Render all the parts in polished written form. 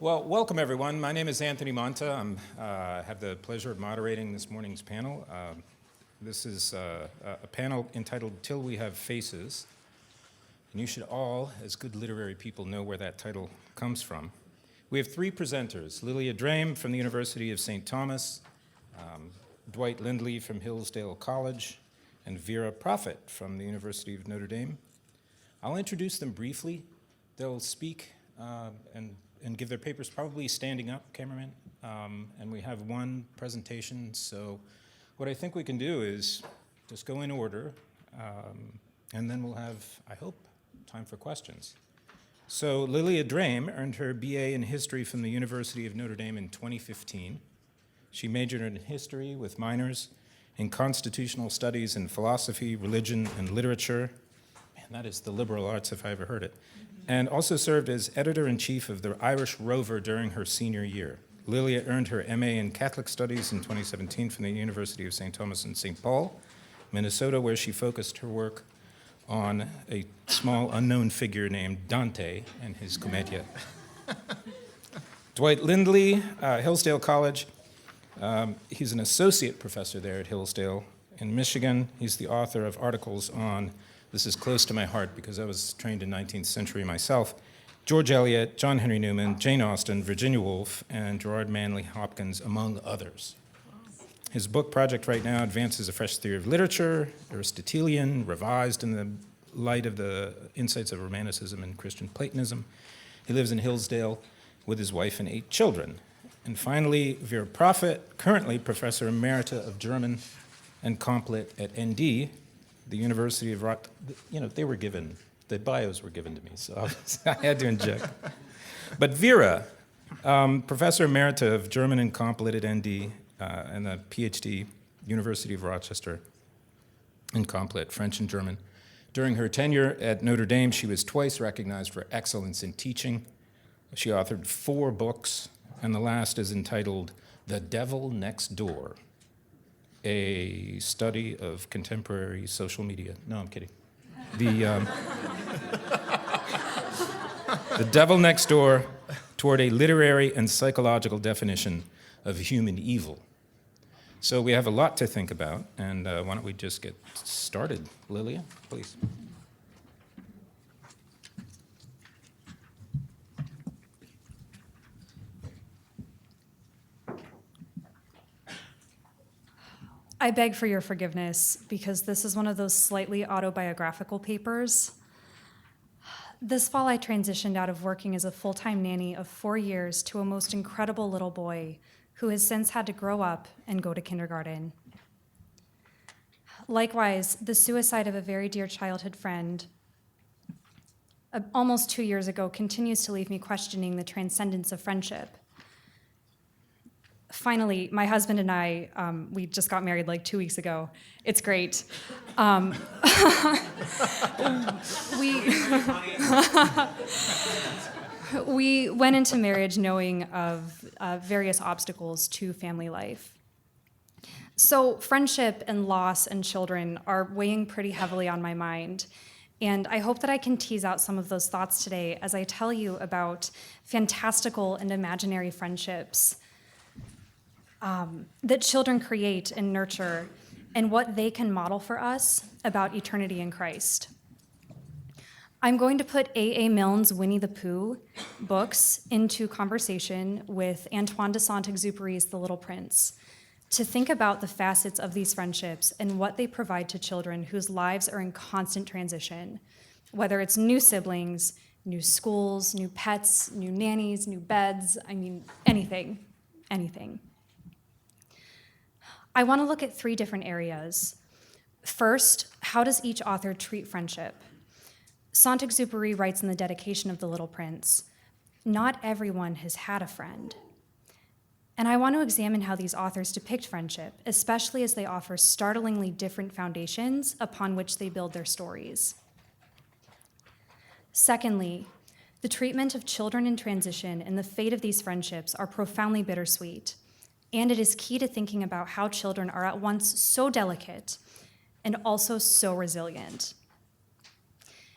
Well, welcome everyone. My name is Anthony Monta. I have the pleasure of moderating this morning's panel. This is a panel entitled Till We Have Faces. And you should all, as good literary people, know where that title comes from. We have three presenters: Lilia Draime from the University of St. Thomas, Dwight Lindley from Hillsdale College, and Vera from the University of Notre Dame. I'll introduce them briefly. They'll speak and give their papers, probably standing up, cameraman. And we have one presentation, so what I think we can do is just go in order, and then we'll have, I hope, time for questions. So Lilia Draime earned her BA in history from the University of Notre Dame in 2015. She majored in history with minors in constitutional studies in philosophy, religion, and literature. Man, that is the liberal arts if I ever heard it. And also served as editor-in-chief of the Irish Rover during her senior year. Lilia earned her MA in Catholic Studies in 2017 from the University of St. Thomas in St. Paul, Minnesota, where she focused her work on a small unknown figure named Dante and his Commedia. Dwight Lindley, Hillsdale College. He's an associate professor there at Hillsdale in Michigan. He's the author of articles on, this is close to my heart because I was trained in 19th century myself, George Eliot, John Henry Newman, Jane Austen, Virginia Woolf, and Gerard Manley Hopkins, among others. His book project right now advances a fresh theory of literature, Aristotelian, revised in the light of the insights of Romanticism and Christian Platonism. He lives in Hillsdale with his wife and 8 children. And finally, Vera, currently Professor Emerita of German and Complet at ND, the University of they were given, the bios were given to me, so I had to inject. But Vera, Professor Emerita of German and Complet at ND, and a PhD, University of Rochester, and Complet, French and German. During her tenure at Notre Dame, she was twice recognized for excellence in teaching. She authored 4 books, and the last is entitled The Devil Next Door, a study of contemporary social media. No, I'm kidding. The Devil Next Door, toward a literary and psychological definition of human evil. So we have a lot to think about, and why don't we just get started. Lilia, please. I beg for your forgiveness because this is one of those slightly autobiographical papers. This fall, I transitioned out of working as a full-time nanny of 4 years to a most incredible little boy who has since had to grow up and go to kindergarten. Likewise, the suicide of a very dear childhood friend almost 2 years ago continues to leave me questioning the transcendence of friendship. Finally, my husband and I, we just got married like 2 weeks ago. It's great. We went into marriage knowing of various obstacles to family life. So friendship and loss and children are weighing pretty heavily on my mind. And I hope that I can tease out some of those thoughts today as I tell you about fantastical and imaginary friendships that children create and nurture, and what they can model for us about eternity in Christ. I'm going to put A.A. Milne's Winnie the Pooh books into conversation with Antoine de Saint-Exupéry's The Little Prince to think about the facets of these friendships and what they provide to children whose lives are in constant transition, whether it's new siblings, new schools, new pets, new nannies, new beds, anything. I want to look at 3 different areas. First, how does each author treat friendship? Saint-Exupéry writes in the dedication of The Little Prince, "Not everyone has had a friend." And I want to examine how these authors depict friendship, especially as they offer startlingly different foundations upon which they build their stories. Secondly, the treatment of children in transition and the fate of these friendships are profoundly bittersweet. And it is key to thinking about how children are at once so delicate and also so resilient.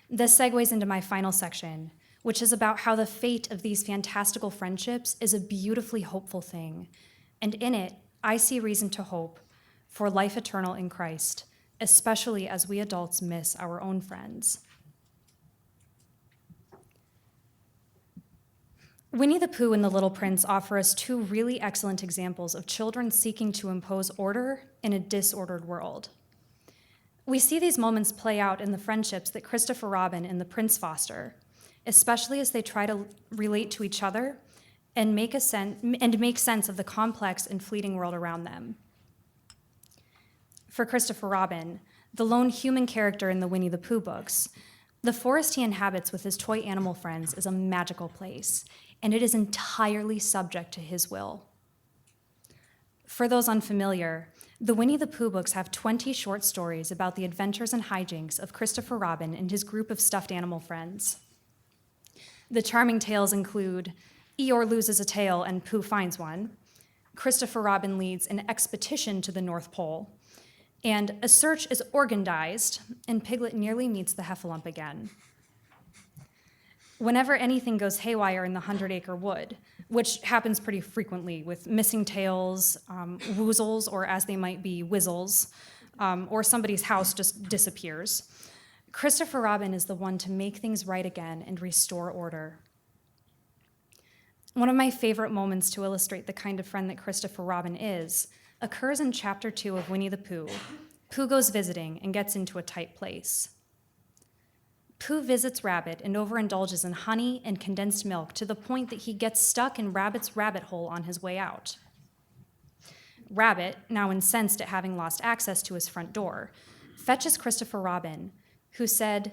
This segues into my final section, which is about how the fate of these fantastical friendships is a beautifully hopeful thing. And in it, I see reason to hope for life eternal in Christ, especially as we adults miss our own friends. Winnie the Pooh and the Little Prince offer us two really excellent examples of children seeking to impose order in a disordered world. We see these moments play out in the friendships that Christopher Robin and the Prince foster, especially as they try to relate to each other and make sense of the complex and fleeting world around them. For Christopher Robin, the lone human character in the Winnie the Pooh books, the forest he inhabits with his toy animal friends is a magical place, and it is entirely subject to his will. For those unfamiliar, the Winnie the Pooh books have 20 short stories about the adventures and hijinks of Christopher Robin and his group of stuffed animal friends. The charming tales include Eeyore loses a tail and Pooh finds one, Christopher Robin leads an expedition to the North Pole, and a search is organdized, and Piglet nearly meets the Heffalump again. Whenever anything goes haywire in the 100-acre wood, which happens pretty frequently with missing tails, woozles, or as they might be, whizzles, or somebody's house just disappears, Christopher Robin is the one to make things right again and restore order. One of my favorite moments to illustrate the kind of friend that Christopher Robin is occurs in chapter 2 of Winnie the Pooh. Pooh goes visiting and gets into a tight place. Pooh visits Rabbit and overindulges in honey and condensed milk to the point that he gets stuck in Rabbit's rabbit hole on his way out. Rabbit, now incensed at having lost access to his front door, fetches Christopher Robin, who said,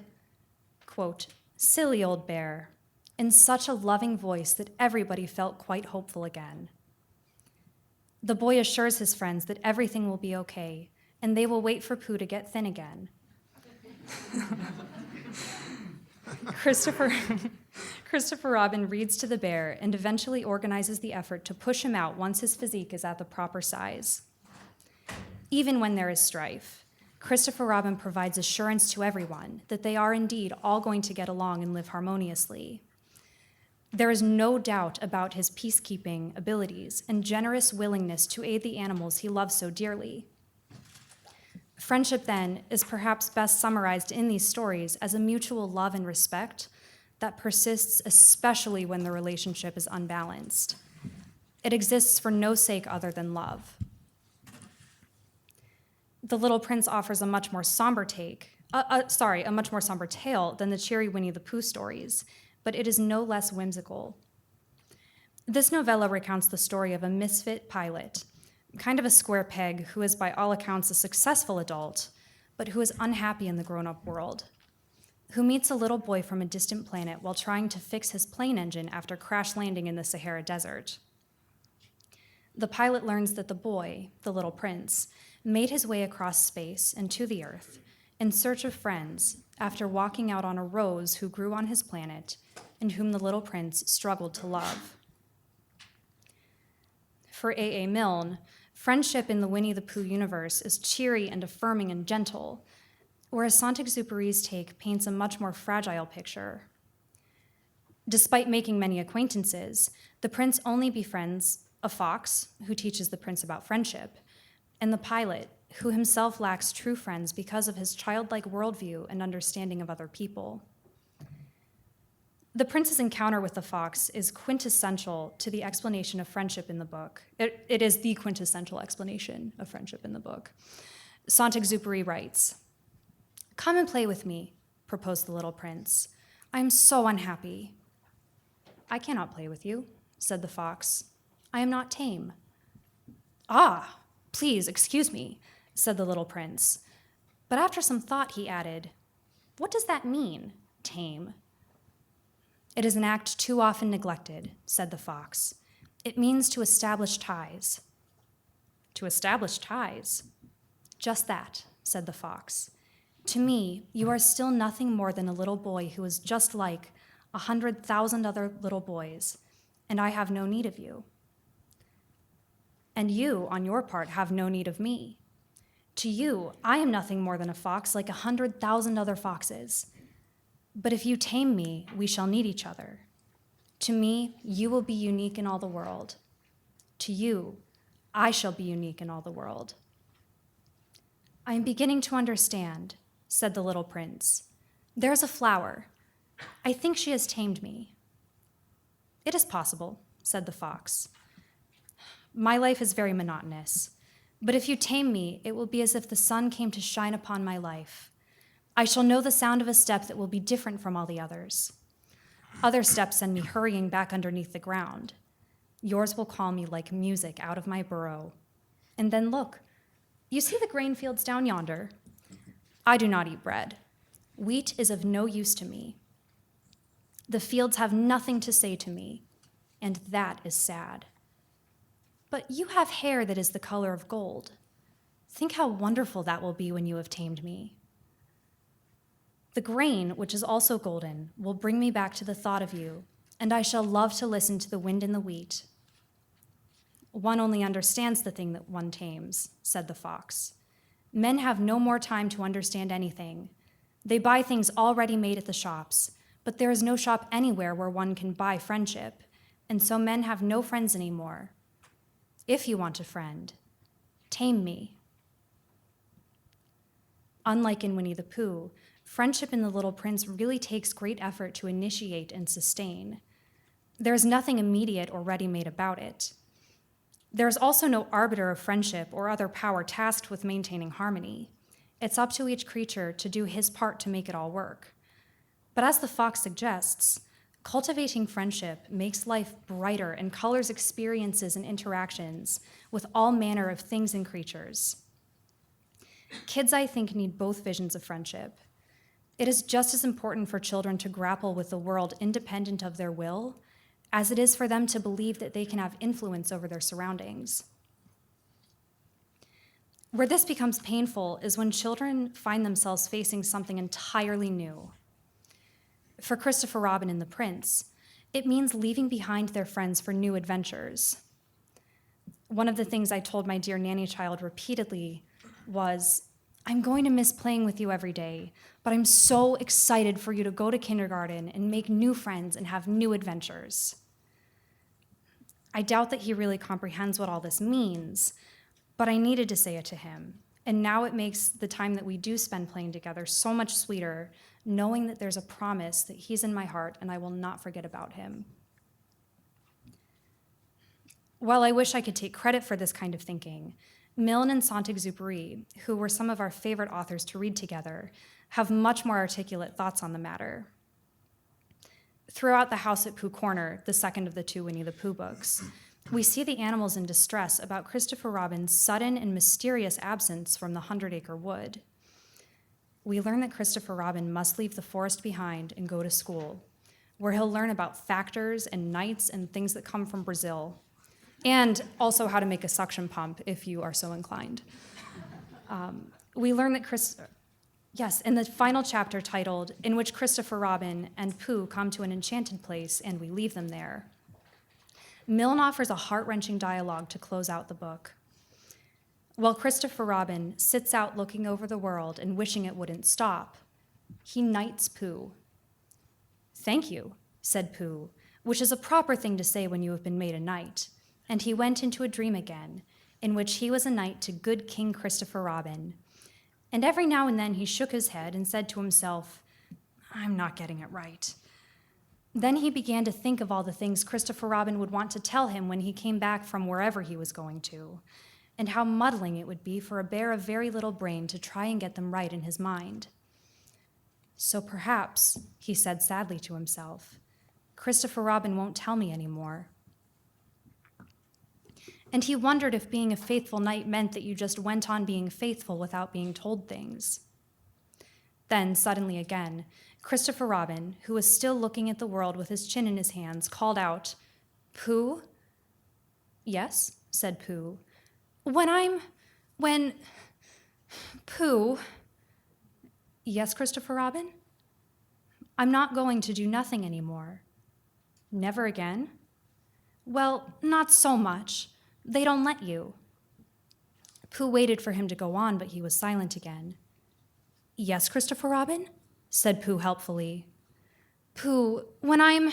quote, "Silly old bear," in such a loving voice that everybody felt quite hopeful again. The boy assures his friends that everything will be okay, and they will wait for Pooh to get thin again. Christopher Robin reads to the bear and eventually organizes the effort to push him out once his physique is at the proper size. Even when there is strife, Christopher Robin provides assurance to everyone that they are indeed all going to get along and live harmoniously. There is no doubt about his peacekeeping abilities and generous willingness to aid the animals he loves so dearly. Friendship, then, is perhaps best summarized in these stories as a mutual love and respect that persists especially when the relationship is unbalanced. It exists for no sake other than love. The Little Prince offers a much more somber tale than the cheery Winnie the Pooh stories, but it is no less whimsical. This novella recounts the story of a misfit pilot, kind of a square peg who is by all accounts a successful adult, but who is unhappy in the grown-up world, who meets a little boy from a distant planet while trying to fix his plane engine after crash landing in the Sahara Desert. The pilot learns that the boy, the Little Prince, made his way across space and to the Earth in search of friends after walking out on a rose who grew on his planet and whom the Little Prince struggled to love. For A.A. Milne, friendship in the Winnie the Pooh universe is cheery and affirming and gentle, whereas Saint-Exupéry's take paints a much more fragile picture. Despite making many acquaintances, the prince only befriends a fox, who teaches the prince about friendship, and the pilot, who himself lacks true friends because of his childlike worldview and understanding of other people. The prince's encounter with the fox is quintessential to the explanation of friendship in the book. It is the quintessential explanation of friendship in the book. Saint-Exupéry writes, "Come and play with me," proposed the little prince. "I am so unhappy." "I cannot play with you," said the fox. "I am not tame." "Ah, please excuse me," said the little prince. But after some thought, he added, "What does that mean, tame?" "It is an act too often neglected," said the fox. "It means to establish ties." "To establish ties?" "Just that," said the fox. "To me, you are still nothing more than a little boy who is just like 100,000 other little boys, and I have no need of you. And you, on your part, have no need of me. To you, I am nothing more than a fox like 100,000 other foxes. But if you tame me, we shall need each other. To me, you will be unique in all the world. To you, I shall be unique in all the world. I am beginning to understand, said the little prince. There is a flower. I think she has tamed me. It is possible, said the fox. My life is very monotonous, but if you tame me, it will be as if the sun came to shine upon my life. I shall know the sound of a step that will be different from all the others. Other steps send me hurrying back underneath the ground. Yours will call me like music out of my burrow. And then look, you see the grain fields down yonder? I do not eat bread. Wheat is of no use to me. The fields have nothing to say to me, and that is sad. But you have hair that is the color of gold. Think how wonderful that will be when you have tamed me. The grain, which is also golden, will bring me back to the thought of you, and I shall love to listen to the wind in the wheat. One only understands the thing that one tames, said the fox. Men have no more time to understand anything. They buy things already made at the shops, but there is no shop anywhere where one can buy friendship, and so men have no friends anymore. If you want a friend, tame me. Unlike in Winnie the Pooh, friendship in The Little Prince really takes great effort to initiate and sustain. There is nothing immediate or ready-made about it. There is also no arbiter of friendship or other power tasked with maintaining harmony. It's up to each creature to do his part to make it all work. But as the fox suggests, cultivating friendship makes life brighter and colors experiences and interactions with all manner of things and creatures. Kids, I think, need both visions of friendship. It is just as important for children to grapple with the world independent of their will as it is for them to believe that they can have influence over their surroundings. Where this becomes painful is when children find themselves facing something entirely new. For Christopher Robin and the Prince, it means leaving behind their friends for new adventures. One of the things I told my dear nanny child repeatedly was, I'm going to miss playing with you every day, but I'm so excited for you to go to kindergarten and make new friends and have new adventures. I doubt that he really comprehends what all this means, but I needed to say it to him. And now it makes the time that we do spend playing together so much sweeter, knowing that there's a promise that he's in my heart and I will not forget about him. While I wish I could take credit for this kind of thinking, Milne and Saint-Exupéry, who were some of our favorite authors to read together, have much more articulate thoughts on the matter. Throughout The House at Pooh Corner, the second of the two Winnie the Pooh books, we see the animals in distress about Christopher Robin's sudden and mysterious absence from the 100-acre wood. We learn that Christopher Robin must leave the forest behind and go to school, where he'll learn about factors and knights and things that come from Brazil, and also how to make a suction pump if you are so inclined. We learn that in the final chapter titled, In which Christopher Robin and Pooh come to an enchanted place and we leave them there, Milne offers a heart-wrenching dialogue to close out the book. While Christopher Robin sits out looking over the world and wishing it wouldn't stop, he knights Pooh. Thank you, said Pooh, which is a proper thing to say when you have been made a knight, and he went into a dream again, in which he was a knight to good King Christopher Robin. And every now and then he shook his head and said to himself, I'm not getting it right. Then he began to think of all the things Christopher Robin would want to tell him when he came back from wherever he was going to, and how muddling it would be for a bear of very little brain to try and get them right in his mind. So perhaps, he said sadly to himself, Christopher Robin won't tell me anymore. And he wondered if being a faithful knight meant that you just went on being faithful without being told things. Then, suddenly again, Christopher Robin, who was still looking at the world with his chin in his hands, called out, Pooh? Yes, said Pooh. Pooh? Yes, Christopher Robin? I'm not going to do nothing anymore. Never again? Well, not so much. They don't let you. Pooh waited for him to go on, but he was silent again. Yes, Christopher Robin? Said Pooh helpfully. Pooh, when I'm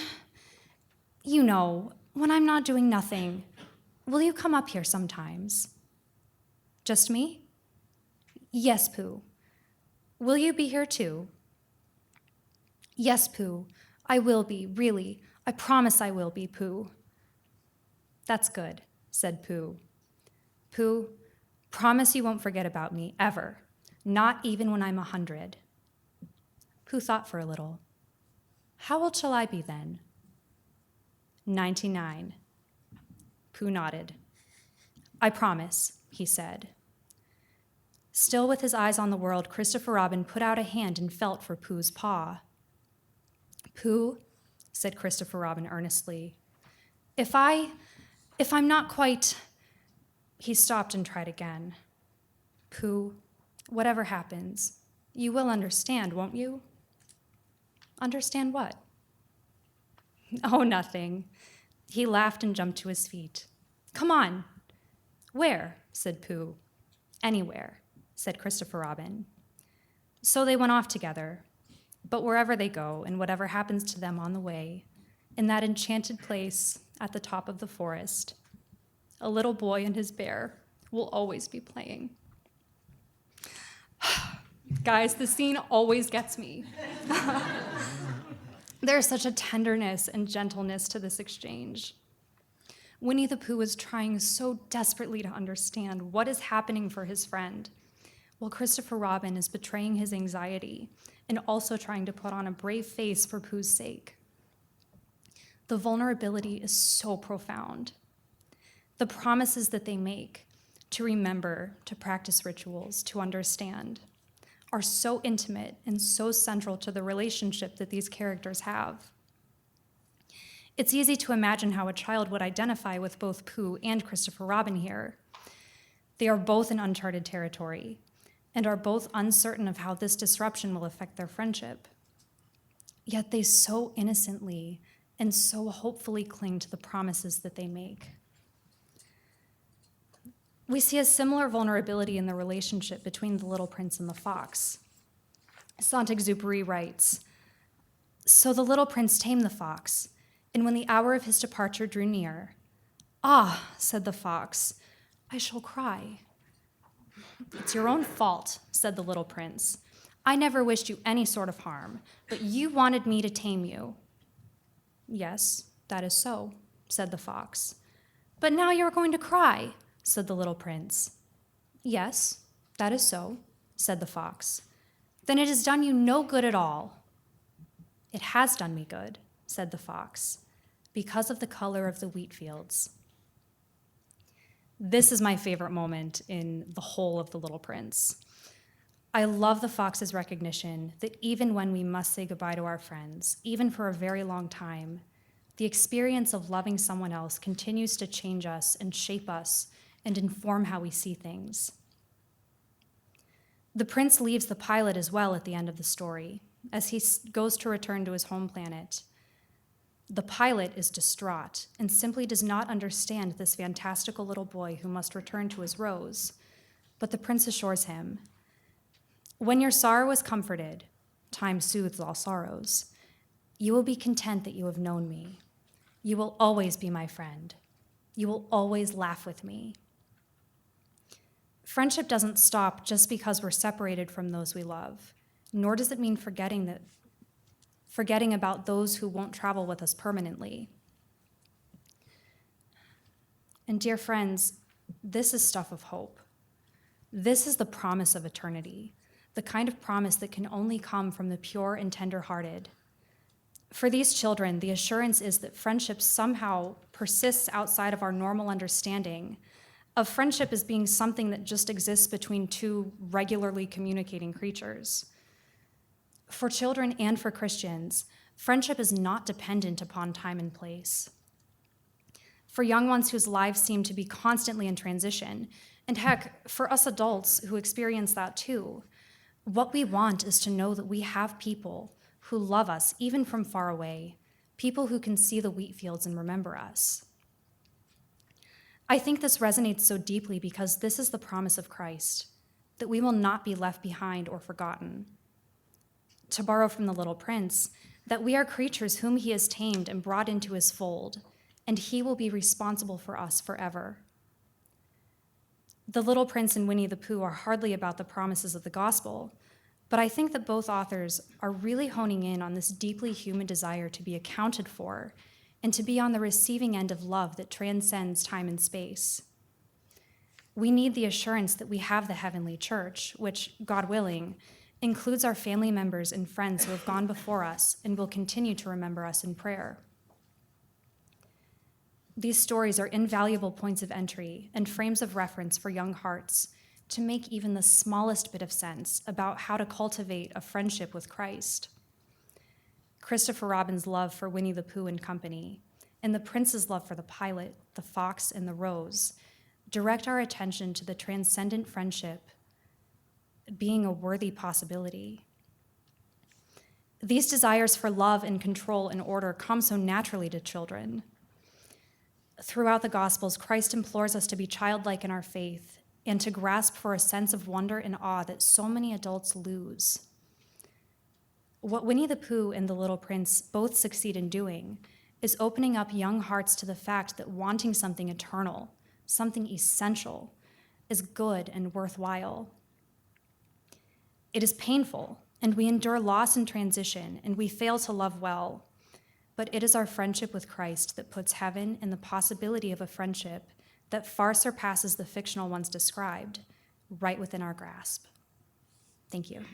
not doing nothing, will you come up here sometimes? Just me? Yes, Pooh. Will you be here too? Yes, Pooh. I will be, really. I promise I will be, Pooh. That's good, said Pooh. Pooh, promise you won't forget about me, ever. Not even when I'm 100. Pooh thought for a little. How old shall I be then? 99. Pooh nodded. I promise, he said. Still with his eyes on the world, Christopher Robin put out a hand and felt for Pooh's paw. Pooh, said Christopher Robin earnestly, if I'm not quite... He stopped and tried again. Pooh, whatever happens, you will understand, won't you? Understand what? Oh, nothing. He laughed and jumped to his feet. Come on. Where? Said Pooh. Anywhere, said Christopher Robin. So they went off together. But wherever they go and whatever happens to them on the way, in that enchanted place at the top of the forest, a little boy and his bear will always be playing. Guys, the scene always gets me. There's such a tenderness and gentleness to this exchange. Winnie the Pooh is trying so desperately to understand what is happening for his friend, while Christopher Robin is betraying his anxiety and also trying to put on a brave face for Pooh's sake. The vulnerability is so profound. The promises that they make to remember, to practice rituals, to understand, are so intimate and so central to the relationship that these characters have. It's easy to imagine how a child would identify with both Pooh and Christopher Robin here. They are both in uncharted territory and are both uncertain of how this disruption will affect their friendship. Yet they so innocently and so hopefully cling to the promises that they make. We see a similar vulnerability in the relationship between the Little Prince and the fox. Saint-Exupéry writes, "So the little prince tamed the fox, and when the hour of his departure drew near, 'Ah,' said the fox, 'I shall cry.' 'It's your own fault,' said the little prince. 'I never wished you any sort of harm, but you wanted me to tame you.' 'Yes, that is so,' said the fox. 'But now you are going to cry,' said the little prince. 'Yes, that is so,' said the fox. 'Then it has done you no good at all.' 'It has done me good,' said the fox, 'because of the color of the wheat fields.'" This is my favorite moment in the whole of The Little Prince. I love the fox's recognition that even when we must say goodbye to our friends, even for a very long time, the experience of loving someone else continues to change us and shape us and inform how we see things. The prince leaves the pilot as well at the end of the story, as he goes to return to his home planet. The pilot is distraught and simply does not understand this fantastical little boy who must return to his rose, but the prince assures him, "When your sorrow is comforted, time soothes all sorrows. You will be content that you have known me. You will always be my friend. You will always laugh with me." Friendship doesn't stop just because we're separated from those we love, nor does it mean forgetting about those who won't travel with us permanently. And dear friends, this is stuff of hope. This is the promise of eternity, the kind of promise that can only come from the pure and tender-hearted. For these children, the assurance is that friendship somehow persists outside of our normal understanding of friendship as being something that just exists between two regularly communicating creatures. For children and for Christians, friendship is not dependent upon time and place. For young ones whose lives seem to be constantly in transition, and heck, for us adults who experience that too, what we want is to know that we have people who love us even from far away, people who can see the wheat fields and remember us. I think this resonates so deeply because this is the promise of Christ, that we will not be left behind or forgotten. To borrow from The Little Prince, that we are creatures whom he has tamed and brought into his fold, and he will be responsible for us forever. The Little Prince and Winnie the Pooh are hardly about the promises of the gospel, but I think that both authors are really honing in on this deeply human desire to be accounted for and to be on the receiving end of love that transcends time and space. We need the assurance that we have the heavenly church, which, God willing, includes our family members and friends who have gone before us and will continue to remember us in prayer. These stories are invaluable points of entry and frames of reference for young hearts to make even the smallest bit of sense about how to cultivate a friendship with Christ. Christopher Robin's love for Winnie the Pooh and company, and the prince's love for the pilot, the fox, and the rose direct our attention to the transcendent friendship being a worthy possibility. These desires for love and control and order come so naturally to children. Throughout the Gospels, Christ implores us to be childlike in our faith and to grasp for a sense of wonder and awe that so many adults lose. What Winnie the Pooh and the Little Prince both succeed in doing is opening up young hearts to the fact that wanting something eternal, something essential, is good and worthwhile. It is painful, and we endure loss and transition, and we fail to love well, but it is our friendship with Christ that puts heaven and the possibility of a friendship that far surpasses the fictional ones described right within our grasp. Thank you.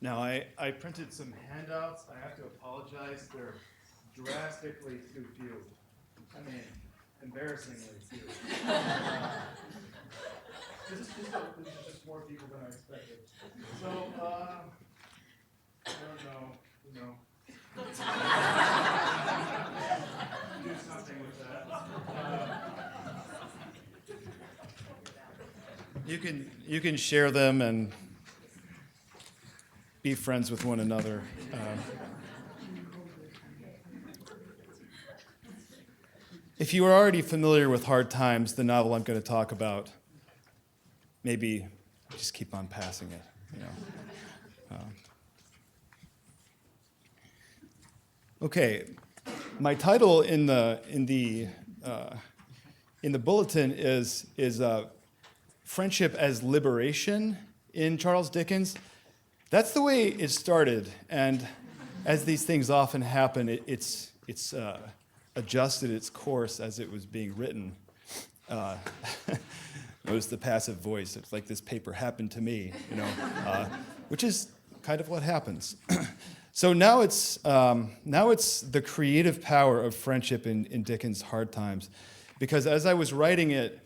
Now, I printed some handouts. I have to apologize. They're drastically too few. I mean, embarrassingly few. This is just more people than I expected. So, I don't know, do something with that. You can share them and be friends with one another. If you are already familiar with Hard Times, the novel I'm going to talk about, maybe just keep on passing it. You know. Okay, my title in the bulletin is Friendship as Liberation in Charles Dickens. That's the way it started, and as these things often happen, it's adjusted its course as it was being written. Notice the passive voice. It's like this paper happened to me, which is kind of what happens. So now it's the creative power of friendship in Dickens' Hard Times, because as I was writing it,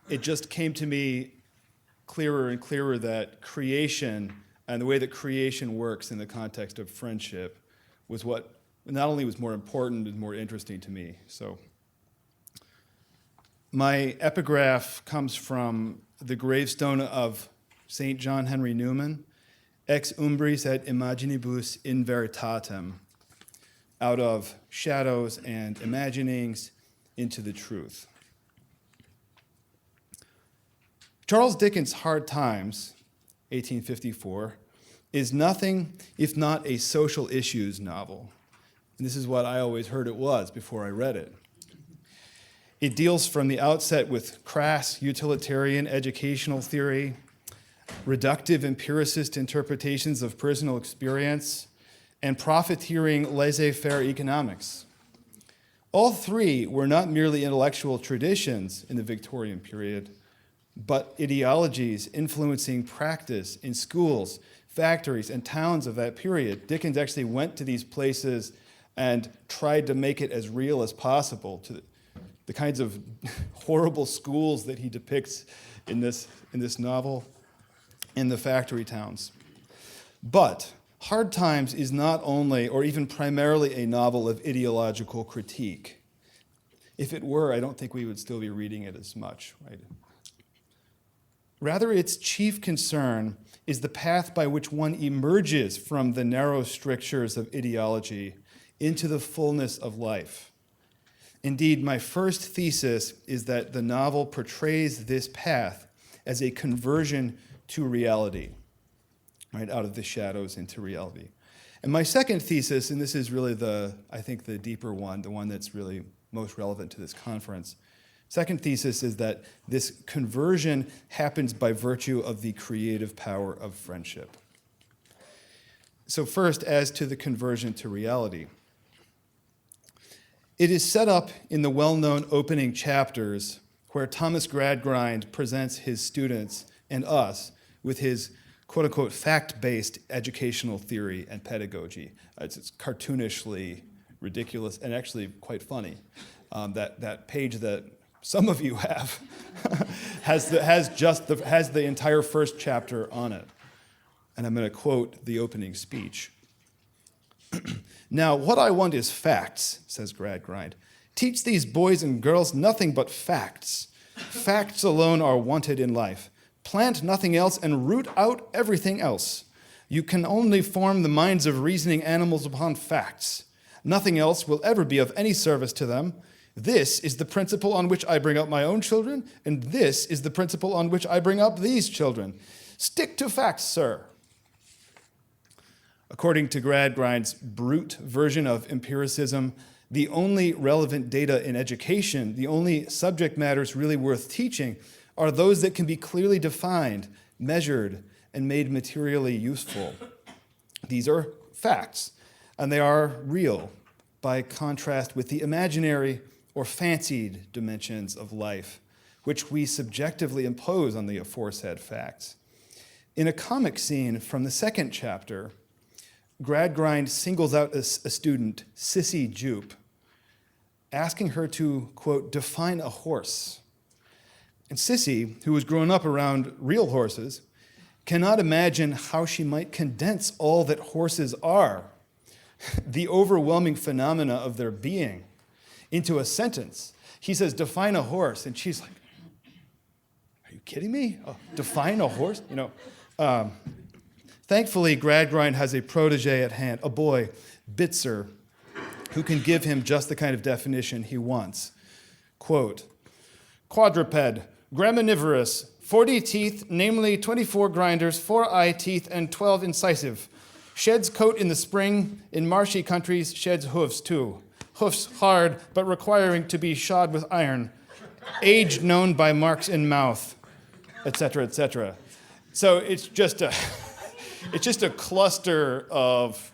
it just came to me clearer and clearer that creation and the way that creation works in the context of friendship was what not only was more important and more interesting to me. So my epigraph comes from the gravestone of St. John Henry Newman, ex umbris et imaginibus in veritatem, out of shadows and imaginings into the truth. Charles Dickens' Hard Times, 1854, is nothing if not a social issues novel. And this is what I always heard it was before I read it. It deals from the outset with crass utilitarian educational theory, reductive empiricist interpretations of personal experience, and profiteering laissez-faire economics. All three were not merely intellectual traditions in the Victorian period, but ideologies influencing practice in schools, factories, and towns of that period. Dickens actually went to these places and tried to make it as real as possible to the kinds of horrible schools that he depicts in this novel in the factory towns. But Hard Times is not only, or even primarily, a novel of ideological critique. If it were, I don't think we would still be reading it as much, right? Rather, its chief concern is the path by which one emerges from the narrow strictures of ideology into the fullness of life. Indeed, my first thesis is that the novel portrays this path as a conversion to reality, right, out of the shadows into reality. And my second thesis, and this is really I think the deeper one, the one that's really most relevant to this conference. Second thesis is that this conversion happens by virtue of the creative power of friendship. So first, as to the conversion to reality. It is set up in the well-known opening chapters where Thomas Gradgrind presents his students and us with his quote-unquote fact-based educational theory and pedagogy. It's cartoonishly ridiculous and actually quite funny. That page that some of you have has the entire first chapter on it. And I'm going to quote the opening speech. Now, what I want is facts, says Gradgrind. Teach these boys and girls nothing but facts. Facts alone are wanted in life. Plant nothing else and root out everything else. You can only form the minds of reasoning animals upon facts. Nothing else will ever be of any service to them. This is the principle on which I bring up my own children, and this is the principle on which I bring up these children. Stick to facts, sir. According to Gradgrind's brute version of empiricism, the only relevant data in education, the only subject matters really worth teaching, are those that can be clearly defined, measured, and made materially useful. These are facts, and they are real by contrast with the imaginary or fancied dimensions of life, which we subjectively impose on the aforesaid facts. In a comic scene from the second chapter, Gradgrind singles out a student, Sissy Jupe, asking her to, quote, define a horse. And Sissy, who has grown up around real horses, cannot imagine how she might condense all that horses are, the overwhelming phenomena of their being, into a sentence. He says, define a horse, and she's like, are you kidding me? Oh, define a horse? Thankfully, Gradgrind has a protege at hand, a boy, Bitzer, who can give him just the kind of definition he wants. Quote, quadruped, graminivorous, 40 teeth, namely 24 grinders, 4 eye teeth, and 12 incisive. Sheds coat in the spring, in marshy countries, sheds hoofs too. Hoofs hard, but requiring to be shod with iron. Age known by marks in mouth, etc., etc. So it's just a cluster of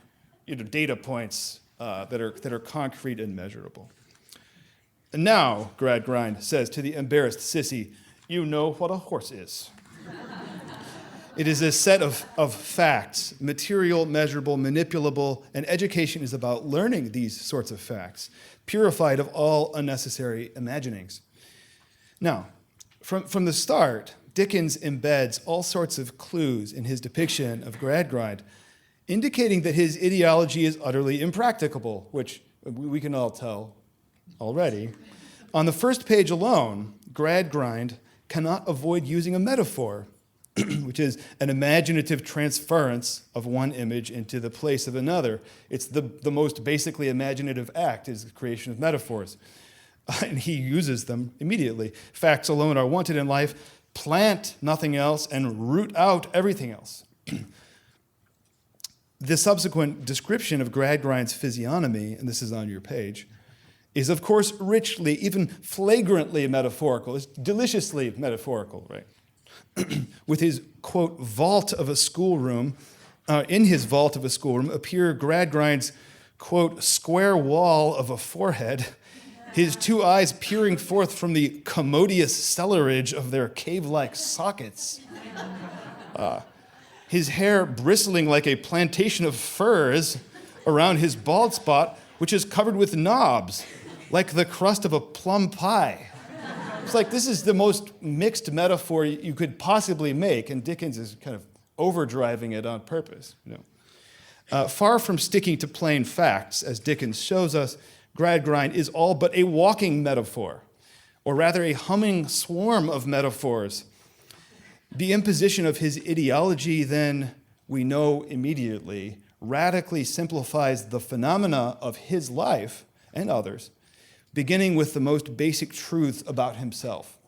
data points that are concrete and measurable. And now, Gradgrind says to the embarrassed Sissy, you know what a horse is. It is a set of facts, material, measurable, manipulable, and education is about learning these sorts of facts, purified of all unnecessary imaginings. Now, from the start, Dickens embeds all sorts of clues in his depiction of Gradgrind, indicating that his ideology is utterly impracticable, which we can all tell already. On the first page alone, Gradgrind cannot avoid using a metaphor, which is an imaginative transference of one image into the place of another. It's the most basically imaginative act is the creation of metaphors. And he uses them immediately. Facts alone are wanted in life. Plant nothing else and root out everything else. The subsequent description of Gradgrind's physiognomy, and this is on your page, is of course richly, even flagrantly metaphorical. It's deliciously metaphorical, right? With his, quote, vault of a schoolroom, in his vault of a schoolroom appear Gradgrind's, quote, square wall of a forehead, his 2 eyes peering forth from the commodious cellarage of their cave-like sockets, his hair bristling like a plantation of firs around his bald spot, which is covered with knobs, like the crust of a plum pie. It's like this is the most mixed metaphor you could possibly make, and Dickens is kind of overdriving it on purpose. Far from sticking to plain facts, as Dickens shows us, Gradgrind is all but a walking metaphor, or rather a humming swarm of metaphors. The imposition of his ideology, then, we know immediately, radically simplifies the phenomena of his life and others, beginning with the most basic truths about himself.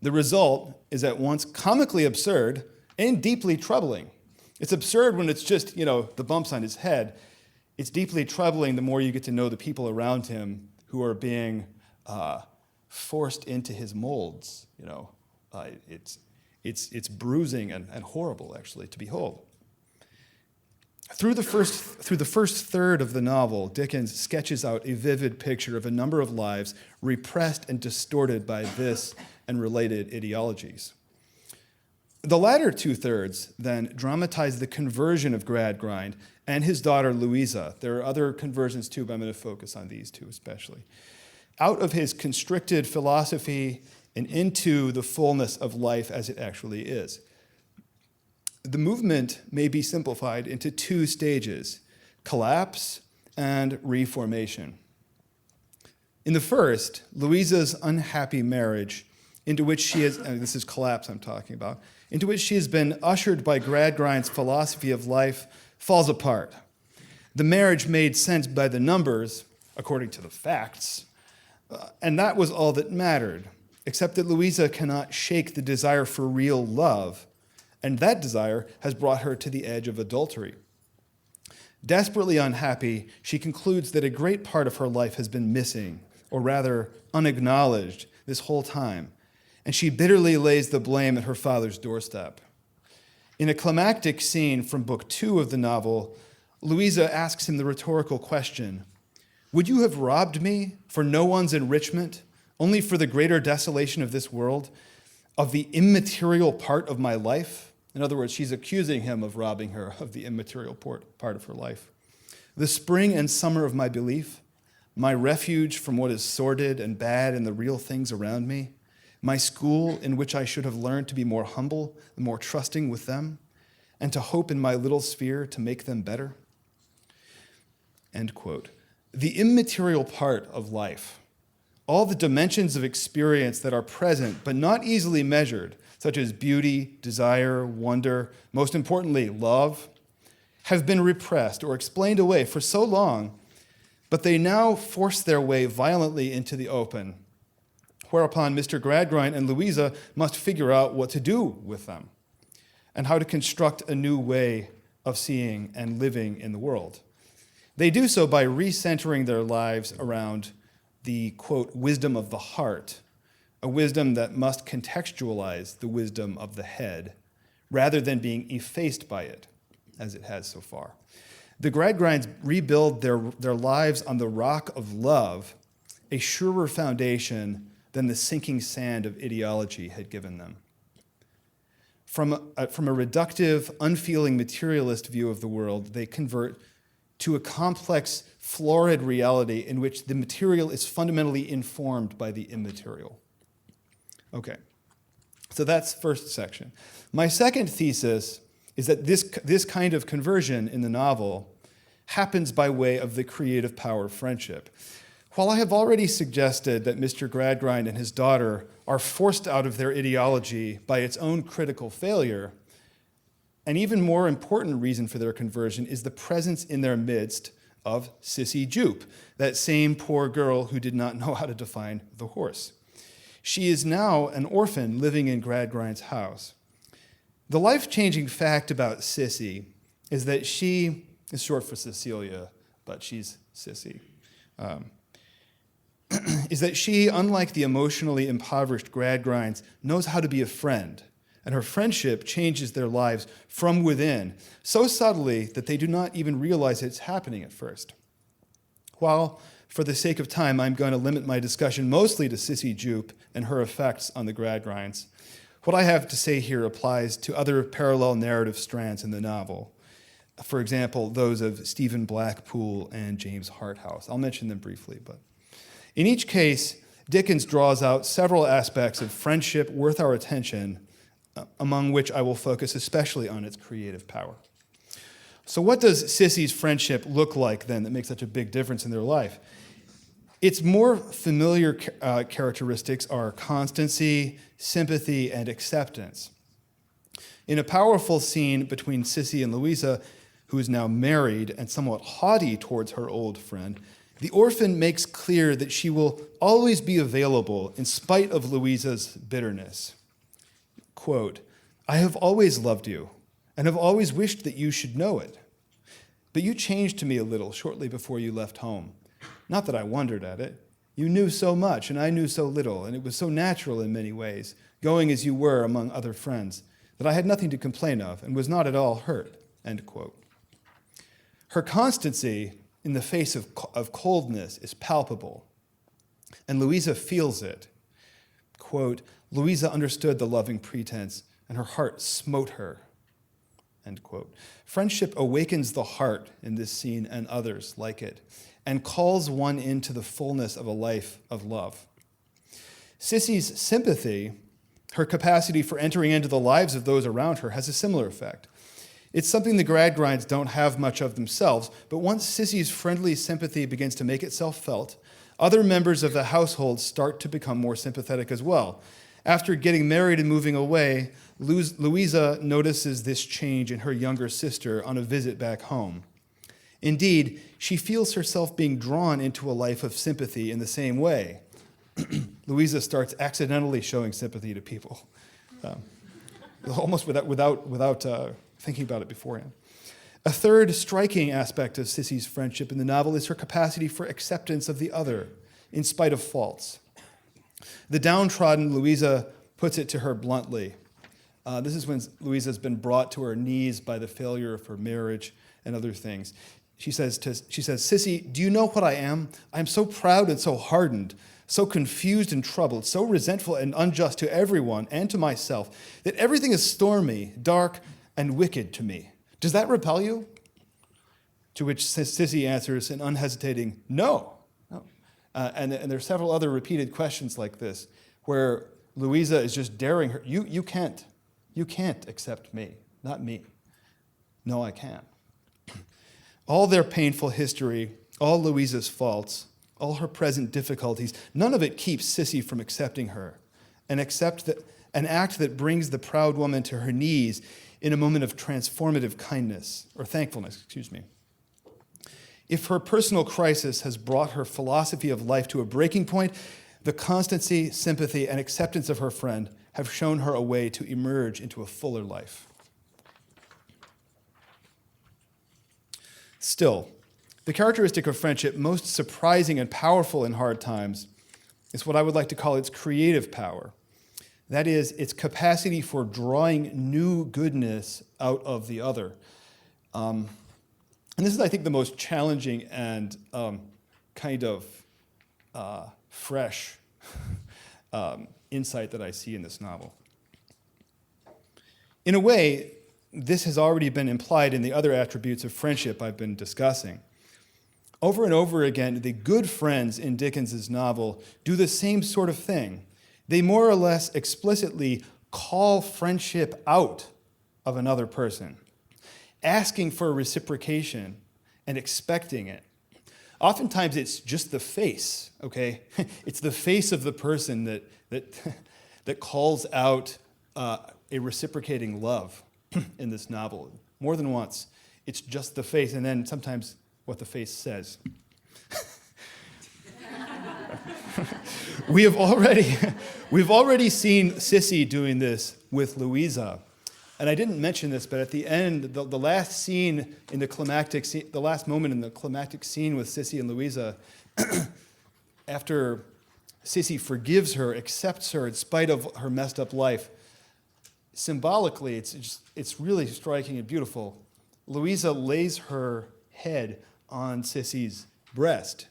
The result is at once comically absurd and deeply troubling. It's absurd when it's just, the bumps on his head. It's deeply troubling the more you get to know the people around him who are being forced into his molds. It's bruising and horrible, actually, to behold. Through the first third of the novel, Dickens sketches out a vivid picture of a number of lives repressed and distorted by this and related ideologies. The latter two-thirds, then, dramatize the conversion of Gradgrind and his daughter Louisa. There are other conversions too, but I'm going to focus on these two especially. Out of his constricted philosophy and into the fullness of life as it actually is. The movement may be simplified into two stages, collapse and reformation. In the first, Louisa's unhappy marriage, into which she is, and this is collapse I'm talking about, into which she has been ushered by Gradgrind's philosophy of life, falls apart. The marriage made sense by the numbers, according to the facts, and that was all that mattered, except that Louisa cannot shake the desire for real love, and that desire has brought her to the edge of adultery. Desperately unhappy, she concludes that a great part of her life has been missing, or rather unacknowledged, this whole time, and she bitterly lays the blame at her father's doorstep. In a climactic scene from Book 2 of the novel, Louisa asks him the rhetorical question, "Would you have robbed me for no one's enrichment, only for the greater desolation of this world, of the immaterial part of my life?" In other words, she's accusing him of robbing her of the immaterial part of her life. "The spring and summer of my belief, my refuge from what is sordid and bad and the real things around me, my school in which I should have learned to be more humble and more trusting with them, and to hope in my little sphere to make them better." End quote. The immaterial part of life, all the dimensions of experience that are present but not easily measured, such as beauty, desire, wonder, most importantly, love, have been repressed or explained away for so long, but they now force their way violently into the open, whereupon Mr. Gradgrind and Louisa must figure out what to do with them and how to construct a new way of seeing and living in the world. They do so by recentering their lives around the, quote, wisdom of the heart, a wisdom that must contextualize the wisdom of the head, rather than being effaced by it, as it has so far. The Gradgrinds rebuild their lives on the rock of love, a surer foundation than the sinking sand of ideology had given them. From a reductive, unfeeling materialist view of the world, they convert to a complex, florid reality in which the material is fundamentally informed by the immaterial. Okay, so that's first section. My second thesis is that this kind of conversion in the novel happens by way of the creative power of friendship. While I have already suggested that Mr. Gradgrind and his daughter are forced out of their ideology by its own critical failure, an even more important reason for their conversion is the presence in their midst of Sissy Jupe, that same poor girl who did not know how to define the horse. She is now an orphan living in Gradgrind's house. The life-changing fact about Sissy is that she is short for Cecilia, but she's Sissy. Is that she, unlike the emotionally impoverished Gradgrinds, knows how to be a friend, and her friendship changes their lives from within, so subtly that they do not even realize it's happening at first. While, for the sake of time, I'm going to limit my discussion mostly to Sissy Jupe and her effects on the Gradgrinds, what I have to say here applies to other parallel narrative strands in the novel. For example, those of Stephen Blackpool and James Harthouse. I'll mention them briefly, but in each case, Dickens draws out several aspects of friendship worth our attention, among which I will focus especially on its creative power. So what does Sissy's friendship look like, then, that makes such a big difference in their life? Its more familiar characteristics are constancy, sympathy, and acceptance. In a powerful scene between Sissy and Louisa, who is now married and somewhat haughty towards her old friend, the orphan makes clear that she will always be available in spite of Louisa's bitterness. Quote, "I have always loved you and have always wished that you should know it. But you changed to me a little shortly before you left home. Not that I wondered at it. You knew so much and I knew so little, and it was so natural in many ways, going as you were among other friends, that I had nothing to complain of and was not at all hurt." End quote. Her constancy in the face of coldness is palpable, and Louisa feels it. Quote, "Louisa understood the loving pretense, and her heart smote her." End quote. Friendship awakens the heart in this scene and others like it, and calls one into the fullness of a life of love. Sissy's sympathy, her capacity for entering into the lives of those around her, has a similar effect. It's something the Gradgrinds don't have much of themselves, but once Sissy's friendly sympathy begins to make itself felt, other members of the household start to become more sympathetic as well. After getting married and moving away, Louisa notices this change in her younger sister on a visit back home. Indeed, she feels herself being drawn into a life of sympathy in the same way. Louisa starts accidentally showing sympathy to people, almost without thinking about it beforehand. A third striking aspect of Sissy's friendship in the novel is her capacity for acceptance of the other, in spite of faults. The downtrodden Louisa puts it to her bluntly. This is when Louisa's been brought to her knees by the failure of her marriage and other things. She says, "Sissy, do you know what I am? I am so proud and so hardened, so confused and troubled, so resentful and unjust to everyone and to myself, that everything is stormy, dark, and wicked to me. Does that repel you?" To which Sissy answers an unhesitating no. And there are several other repeated questions like this, where Louisa is just daring her, you can't accept me, not me. No, I can't. All their painful history, all Louisa's faults, all her present difficulties, none of it keeps Sissy from accepting her, an act that brings the proud woman to her knees in a moment of transformative kindness, or thankfulness, If her personal crisis has brought her philosophy of life to a breaking point, the constancy, sympathy, and acceptance of her friend have shown her a way to emerge into a fuller life. Still, the characteristic of friendship most surprising and powerful in hard times is what I would like to call its creative power. That is, its capacity for drawing new goodness out of the other. And this is, I think, the most challenging and fresh insight that I see in this novel. In a way, this has already been implied in the other attributes of friendship I've been discussing. Over and over again, the good friends in Dickens's novel do the same sort of thing. They more or less explicitly call friendship out of another person, asking for reciprocation and expecting it. Oftentimes it's just the face, okay? It's the face of the person that calls out a reciprocating love in this novel. More than once, it's just the face, and then sometimes what the face says. We've already seen Sissy doing this with Louisa. And I didn't mention this, but at the end, the last scene in the climactic scene, the last moment in the climactic scene with Sissy and Louisa, after Sissy forgives her, accepts her in spite of her messed up life, symbolically, it's really striking and beautiful. Louisa lays her head on Sissy's breast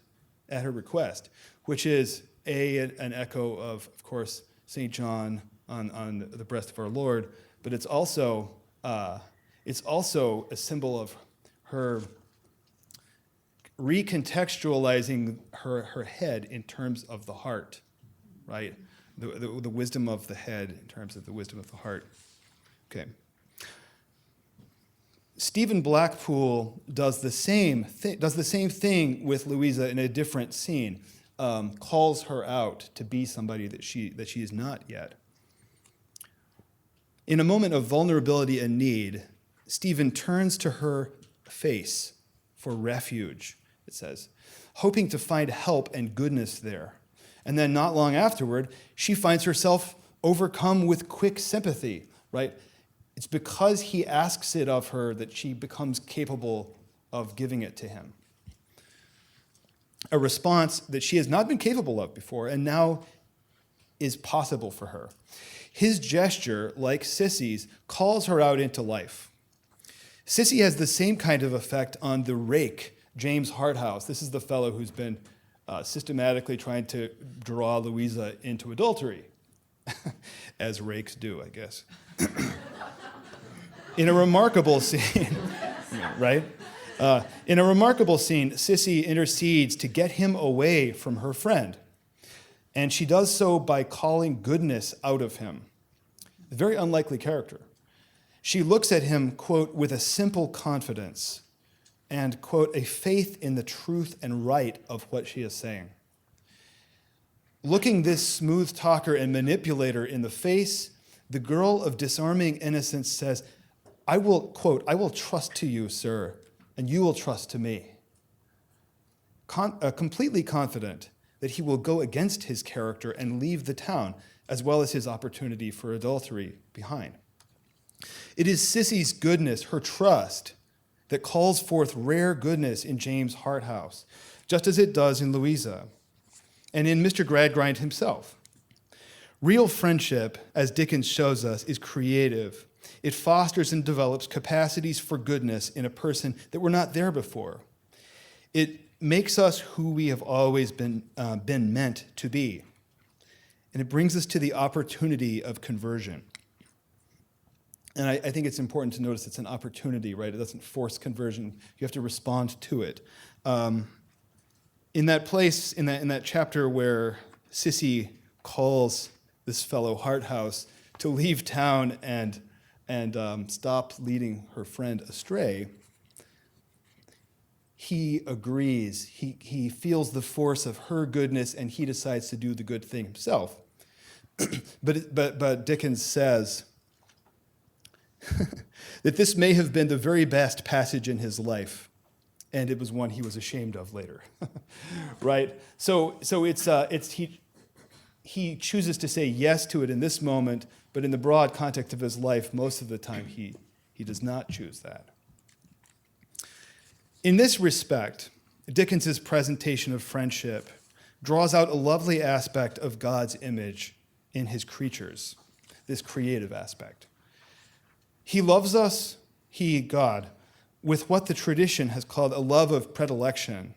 at her request, which is an echo of course, St. John on the breast of our Lord, but it's also a symbol of her recontextualizing her head in terms of the heart, right? The wisdom of the head in terms of the wisdom of the heart. Okay. Stephen Blackpool does the same thing with Louisa in a different scene. Calls her out to be somebody that she is not yet. In a moment of vulnerability and need, Stephen turns to her face for refuge, it says, hoping to find help and goodness there. And then not long afterward, she finds herself overcome with quick sympathy, right? It's because he asks it of her that she becomes capable of giving it to him. A response that she has not been capable of before and now is possible for her. His gesture, like Sissy's, calls her out into life. Sissy has the same kind of effect on the rake, James Harthouse. This is the fellow who's been systematically trying to draw Louisa into adultery, as rakes do, I guess. In a remarkable scene, right? In a remarkable scene, Sissy intercedes to get him away from her friend. And she does so by calling goodness out of him. A very unlikely character. She looks at him, quote, with a simple confidence and, quote, a faith in the truth and right of what she is saying. Looking this smooth talker and manipulator in the face, the girl of disarming innocence says, I will, quote, I will trust to you, sir, and you will trust to me. Completely confident that he will go against his character and leave the town, as well as his opportunity for adultery behind. It is Sissy's goodness, her trust, that calls forth rare goodness in James Harthouse, just as it does in Louisa, and in Mr. Gradgrind himself. Real friendship, as Dickens shows us, is creative. It fosters and develops capacities for goodness in a person that were not there before. It makes us who we have always been meant to be. And it brings us to the opportunity of conversion. And I think it's important to notice it's an opportunity, right? It doesn't force conversion. You have to respond to it. In that place, in that chapter where Sissy calls this fellow Harthouse to leave town and stop leading her friend astray, he agrees. He feels the force of her goodness, and he decides to do the good thing himself. But Dickens says that this may have been the very best passage in his life, and it was one he was ashamed of later, right? So he chooses to say yes to it in this moment, but in the broad context of his life, most of the time he does not choose that. In this respect, Dickens's presentation of friendship draws out a lovely aspect of God's image in his creatures, this creative aspect. He loves us, he, God, with what the tradition has called a love of predilection,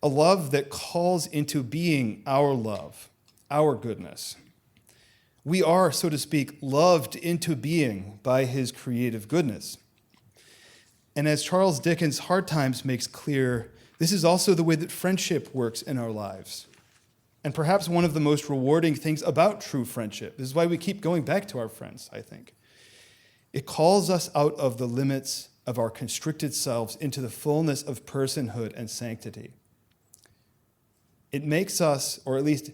a love that calls into being our love, our goodness. We are, so to speak, loved into being by his creative goodness. And as Charles Dickens' Hard Times makes clear, this is also the way that friendship works in our lives. And perhaps one of the most rewarding things about true friendship. This is why we keep going back to our friends, I think. It calls us out of the limits of our constricted selves into the fullness of personhood and sanctity. It makes us, or at least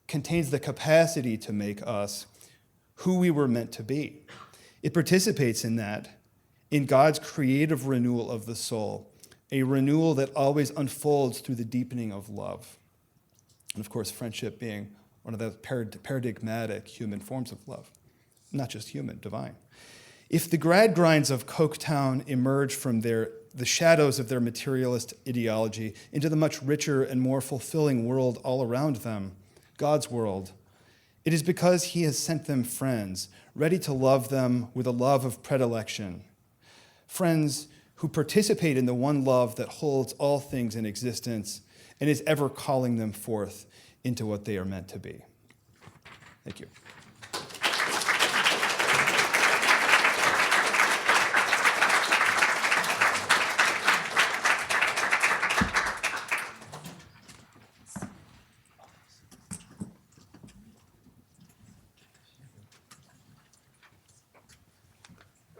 contains the capacity to make us, who we were meant to be. It participates in that, in God's creative renewal of the soul, a renewal that always unfolds through the deepening of love. And of course, friendship being one of the paradigmatic human forms of love, not just human, divine. If the Gradgrinds of Coketown emerge from the shadows of their materialist ideology into the much richer and more fulfilling world all around them, God's world, it is because he has sent them friends, ready to love them with a love of predilection. Friends who participate in the one love that holds all things in existence and is ever calling them forth into what they are meant to be. Thank you.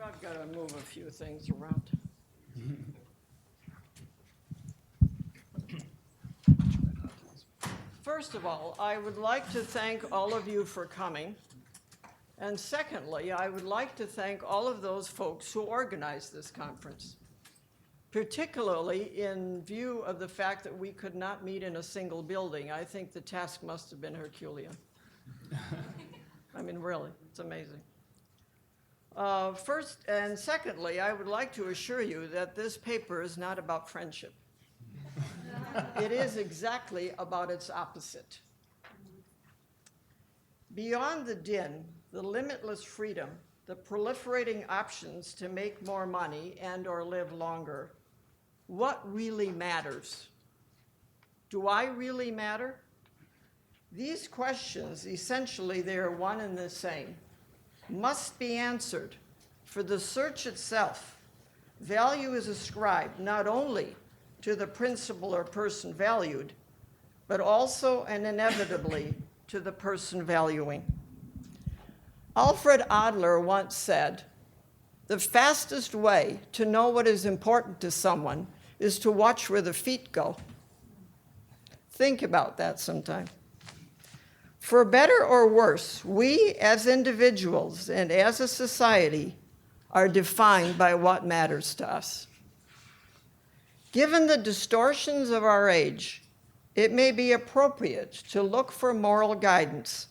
I've got to move a few things around. First of all, I would like to thank all of you for coming. And secondly, I would like to thank all of those folks who organized this conference, particularly in view of the fact that we could not meet in a single building. I think the task must have been Herculean. I mean, really, it's amazing. First and secondly, I would like to assure you that this paper is not about friendship. It is exactly about its opposite. Beyond the din, the limitless freedom, the proliferating options to make more money and or live longer, what really matters? Do I really matter? These questions, essentially they are one and the same, must be answered. For the search itself, value is ascribed not only to the principle or person valued, but also and inevitably to the person valuing. Alfred Adler once said, "The fastest way to know what is important to someone is to watch where the feet go." Think about that sometime. For better or worse, we as individuals and as a society are defined by what matters to us. Given the distortions of our age, it may be appropriate to look for moral guidance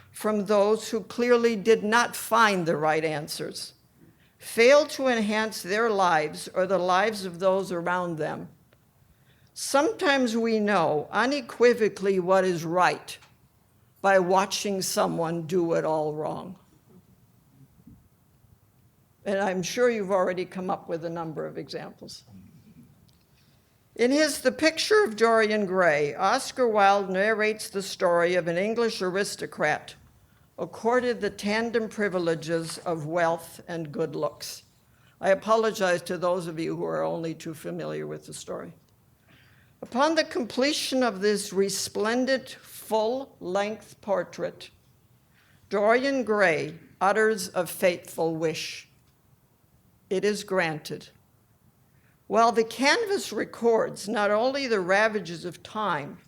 from those who clearly did not find the right answers, failed to enhance their lives or the lives of those around them. Sometimes we know unequivocally what is right by watching someone do it all wrong. And I'm sure you've already come up with a number of examples. In his The Picture of Dorian Gray, Oscar Wilde narrates the story of an English aristocrat accorded the tandem privileges of wealth and good looks. I apologize to those of you who are only too familiar with the story. Upon the completion of this resplendent, full-length portrait, Dorian Gray utters a fateful wish. It is granted. While the canvas records not only the ravages of time,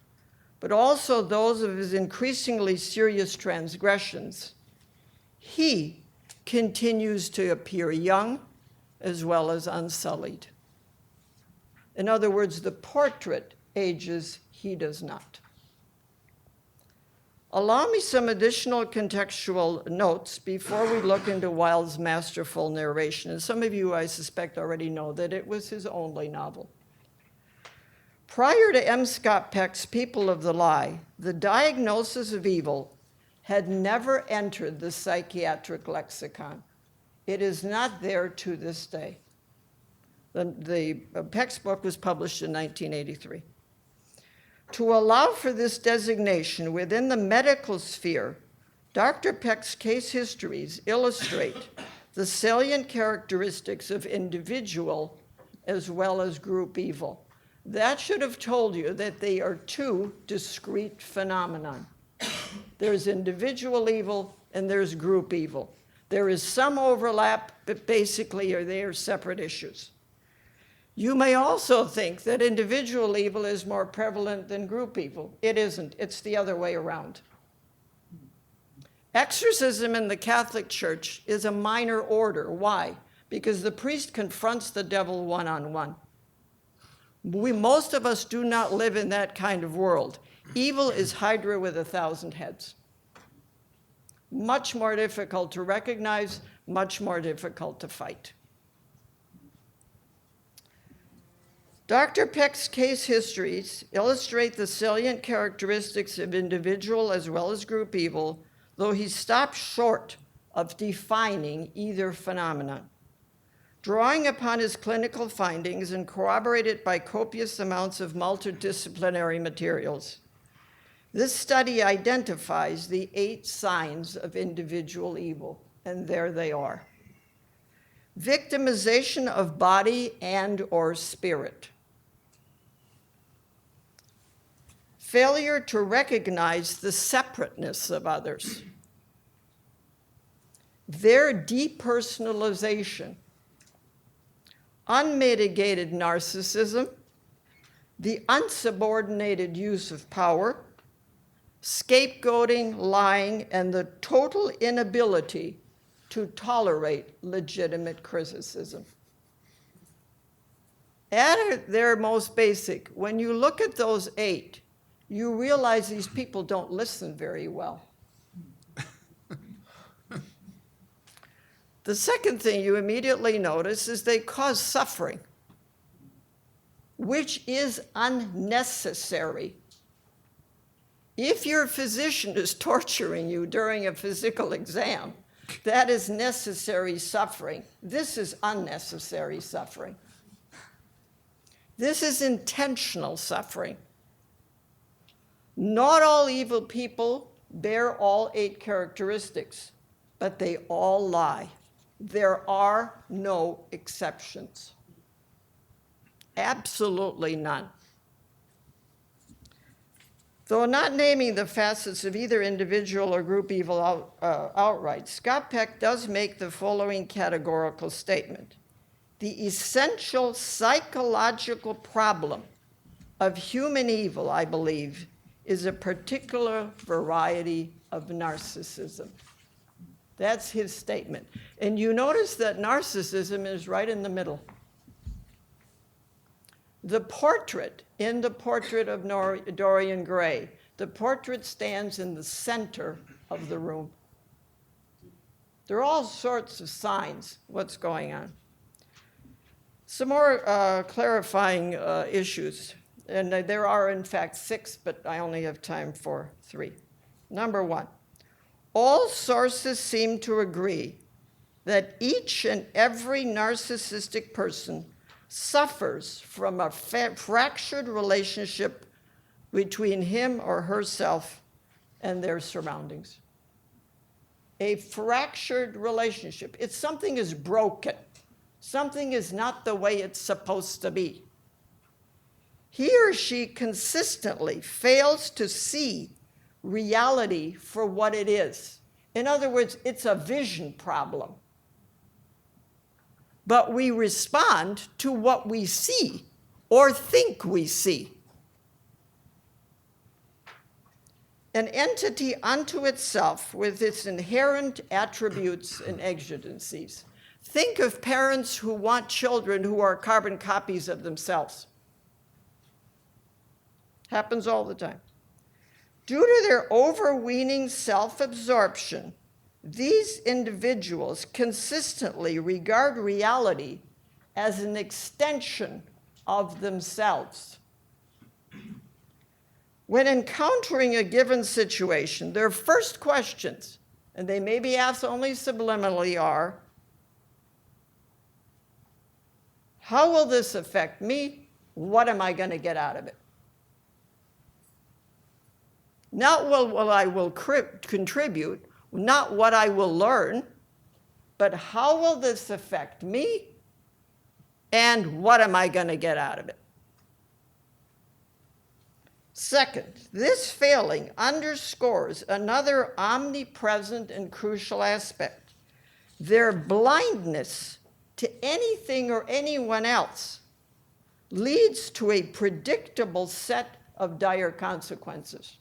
but also those of his increasingly serious transgressions, he continues to appear young as well as unsullied. In other words, the portrait ages, he does not. Allow me some additional contextual notes before we look into Wilde's masterful narration. And some of you, I suspect, already know that it was his only novel. Prior to M. Scott Peck's People of the Lie, the diagnosis of evil had never entered the psychiatric lexicon. It is not there to this day. Peck's book was published in 1983. To allow for this designation within the medical sphere, Dr. Peck's case histories illustrate the salient characteristics of individual as well as group evil. That should have told you that they are two discrete phenomena. There's individual evil and there's group evil. There is some overlap, but basically they are separate issues. You may also think that individual evil is more prevalent than group evil. It isn't. It's the other way around. Exorcism in the Catholic Church is a minor order. Why? Because the priest confronts the devil one-on-one. Most of us do not live in that kind of world. Evil is Hydra with 1,000 heads. Much more difficult to recognize, much more difficult to fight. Dr. Peck's case histories illustrate the salient characteristics of individual as well as group evil, though he stops short of defining either phenomenon. Drawing upon his clinical findings and corroborated by copious amounts of multidisciplinary materials, this study identifies the 8 signs of individual evil, and there they are. Victimization of body and or spirit. Failure to recognize the separateness of others. Their depersonalization. Unmitigated narcissism. The unsubordinated use of power. scapegoating, lying, and the total inability to tolerate legitimate criticism. At their most basic, when you look at those 8, you realize these people don't listen very well. The second thing you immediately notice is they cause suffering, which is unnecessary. If your physician is torturing you during a physical exam, that is necessary suffering. This is unnecessary suffering. This is intentional suffering. Not all evil people bear all 8 characteristics, but they all lie. There are no exceptions. Absolutely none. Though not naming the facets of either individual or group evil outright, Scott Peck does make the following categorical statement. The essential psychological problem of human evil, I believe, is a particular variety of narcissism. That's his statement. And you notice that narcissism is right in the middle. The portrait, in the portrait of Dorian Gray, the portrait stands in the center of the room. There are all sorts of signs what's going on. Some more clarifying issues, and there are in fact 6, but I only have time for 3. Number 1, all sources seem to agree that each and every narcissistic person suffers from a fractured relationship between him or herself and their surroundings. A fractured relationship. It's something is broken. Something is not the way it's supposed to be. He or she consistently fails to see reality for what it is. In other words, it's a vision problem. But we respond to what we see or think we see. An entity unto itself with its inherent attributes and exigencies. Think of parents who want children who are carbon copies of themselves. Happens all the time. Due to their overweening self-absorption, these individuals consistently regard reality as an extension of themselves. When encountering a given situation, their first questions, and they may be asked only subliminally, are, how will this affect me? What am I going to get out of it? Not what I will contribute, not what I will learn, but how will this affect me? And what am I going to get out of it? Second, this failing underscores another omnipresent and crucial aspect. Their blindness to anything or anyone else leads to a predictable set of dire consequences.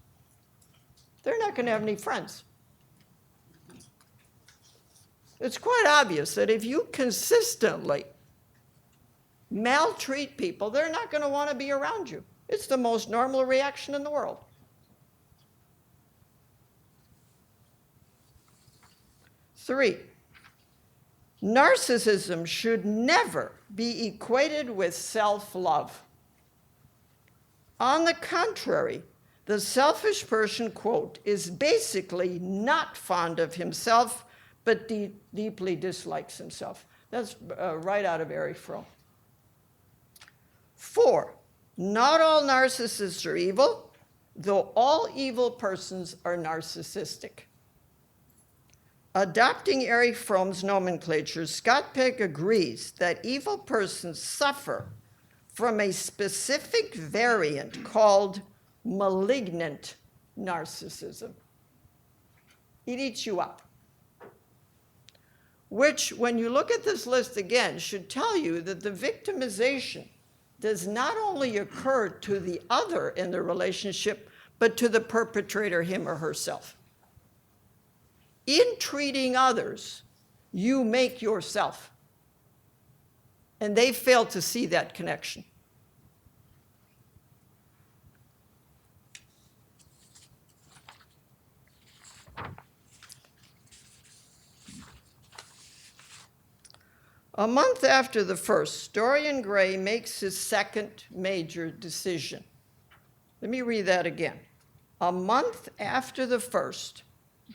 They're not going to have any friends. It's quite obvious that if you consistently maltreat people, they're not going to want to be around you. It's the most normal reaction in the world. Three, narcissism should never be equated with self-love. On the contrary, the selfish person, quote, is basically not fond of himself, but deeply dislikes himself. That's right out of Erich Fromm. 4, not all narcissists are evil, though all evil persons are narcissistic. Adopting Erich Fromm's nomenclature, Scott Peck agrees that evil persons suffer from a specific variant called malignant narcissism. It eats you up. Which, when you look at this list again, should tell you that the victimization does not only occur to the other in the relationship, but to the perpetrator, him or herself. In treating others, you make yourself. And they fail to see that connection. A month after the first, Dorian Gray makes his second major decision. Let me read that again. A month after the first,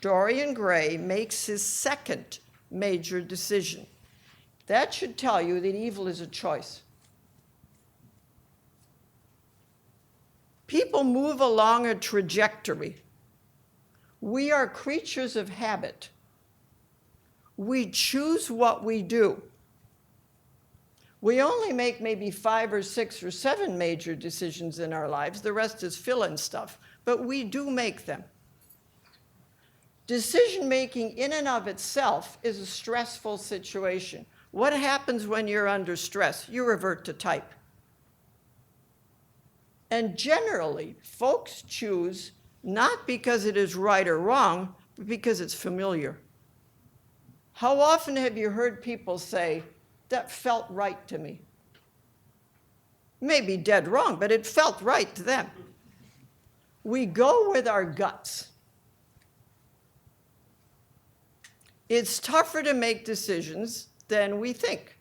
Dorian Gray makes his second major decision. That should tell you that evil is a choice. People move along a trajectory. We are creatures of habit. We choose what we do. We only make maybe 5 or 6 or 7 major decisions in our lives. The rest is fill-in stuff, but we do make them. Decision-making in and of itself is a stressful situation. What happens when you're under stress? You revert to type. And generally, folks choose not because it is right or wrong, but because it's familiar. How often have you heard people say, that felt right to me? Maybe dead wrong, but it felt right to them. We go with our guts. It's tougher to make decisions than we think.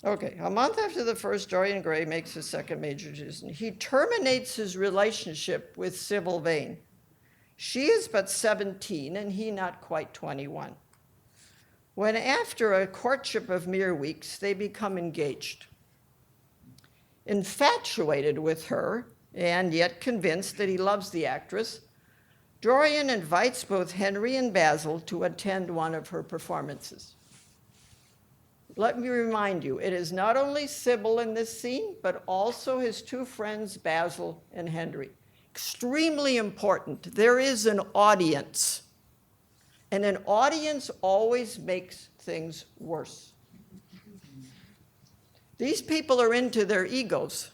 Okay, a month after the first, Dorian Gray makes his second major decision. He terminates his relationship with Sybil Vane. She is but 17 and he not quite 21. When after a courtship of mere weeks, they become engaged. Infatuated with her, and yet convinced that he loves the actress, Dorian invites both Henry and Basil to attend one of her performances. Let me remind you, it is not only Sybil in this scene, but also his 2 friends, Basil and Henry. Extremely important. There is an audience. And an audience always makes things worse. These people are into their egos.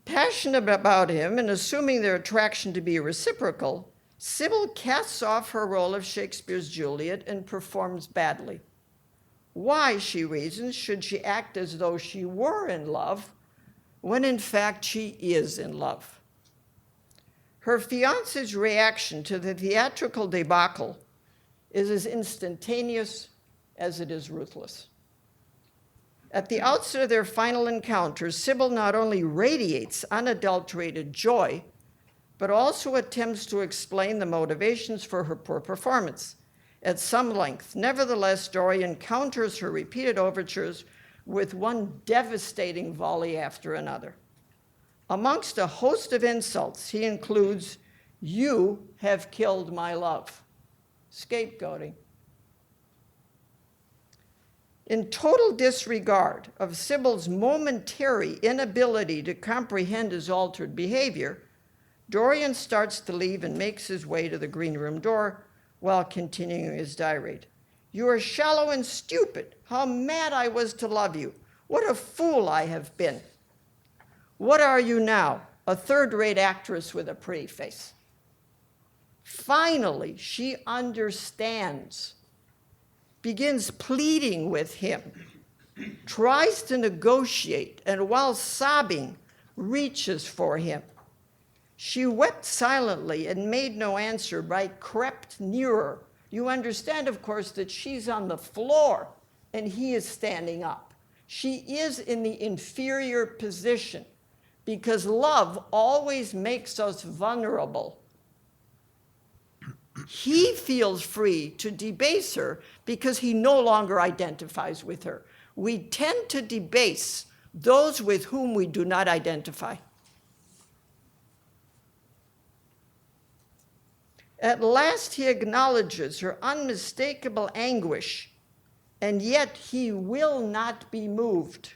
Passionate about him and assuming their attraction to be reciprocal, Sybil casts off her role of Shakespeare's Juliet and performs badly. Why, she reasons, should she act as though she were in love when in fact she is in love? Her fiancé's reaction to the theatrical debacle is as instantaneous as it is ruthless. At the outset of their final encounter, Sybil not only radiates unadulterated joy, but also attempts to explain the motivations for her poor performance at some length. Nevertheless, Dorian counters her repeated overtures with one devastating volley after another. Amongst a host of insults, he includes, "You have killed my love," scapegoating. In total disregard of Sybil's momentary inability to comprehend his altered behavior, Dorian starts to leave and makes his way to the green room door while continuing his tirade. "You are shallow and stupid. How mad I was to love you. What a fool I have been. What are you now? A third-rate actress with a pretty face." Finally, she understands, begins pleading with him, tries to negotiate, and while sobbing, reaches for him. She wept silently and made no answer, but I crept nearer. You understand, of course, that she's on the floor and he is standing up. She is in the inferior position because love always makes us vulnerable. He feels free to debase her because he no longer identifies with her. We tend to debase those with whom we do not identify. At last he acknowledges her unmistakable anguish, and yet he will not be moved.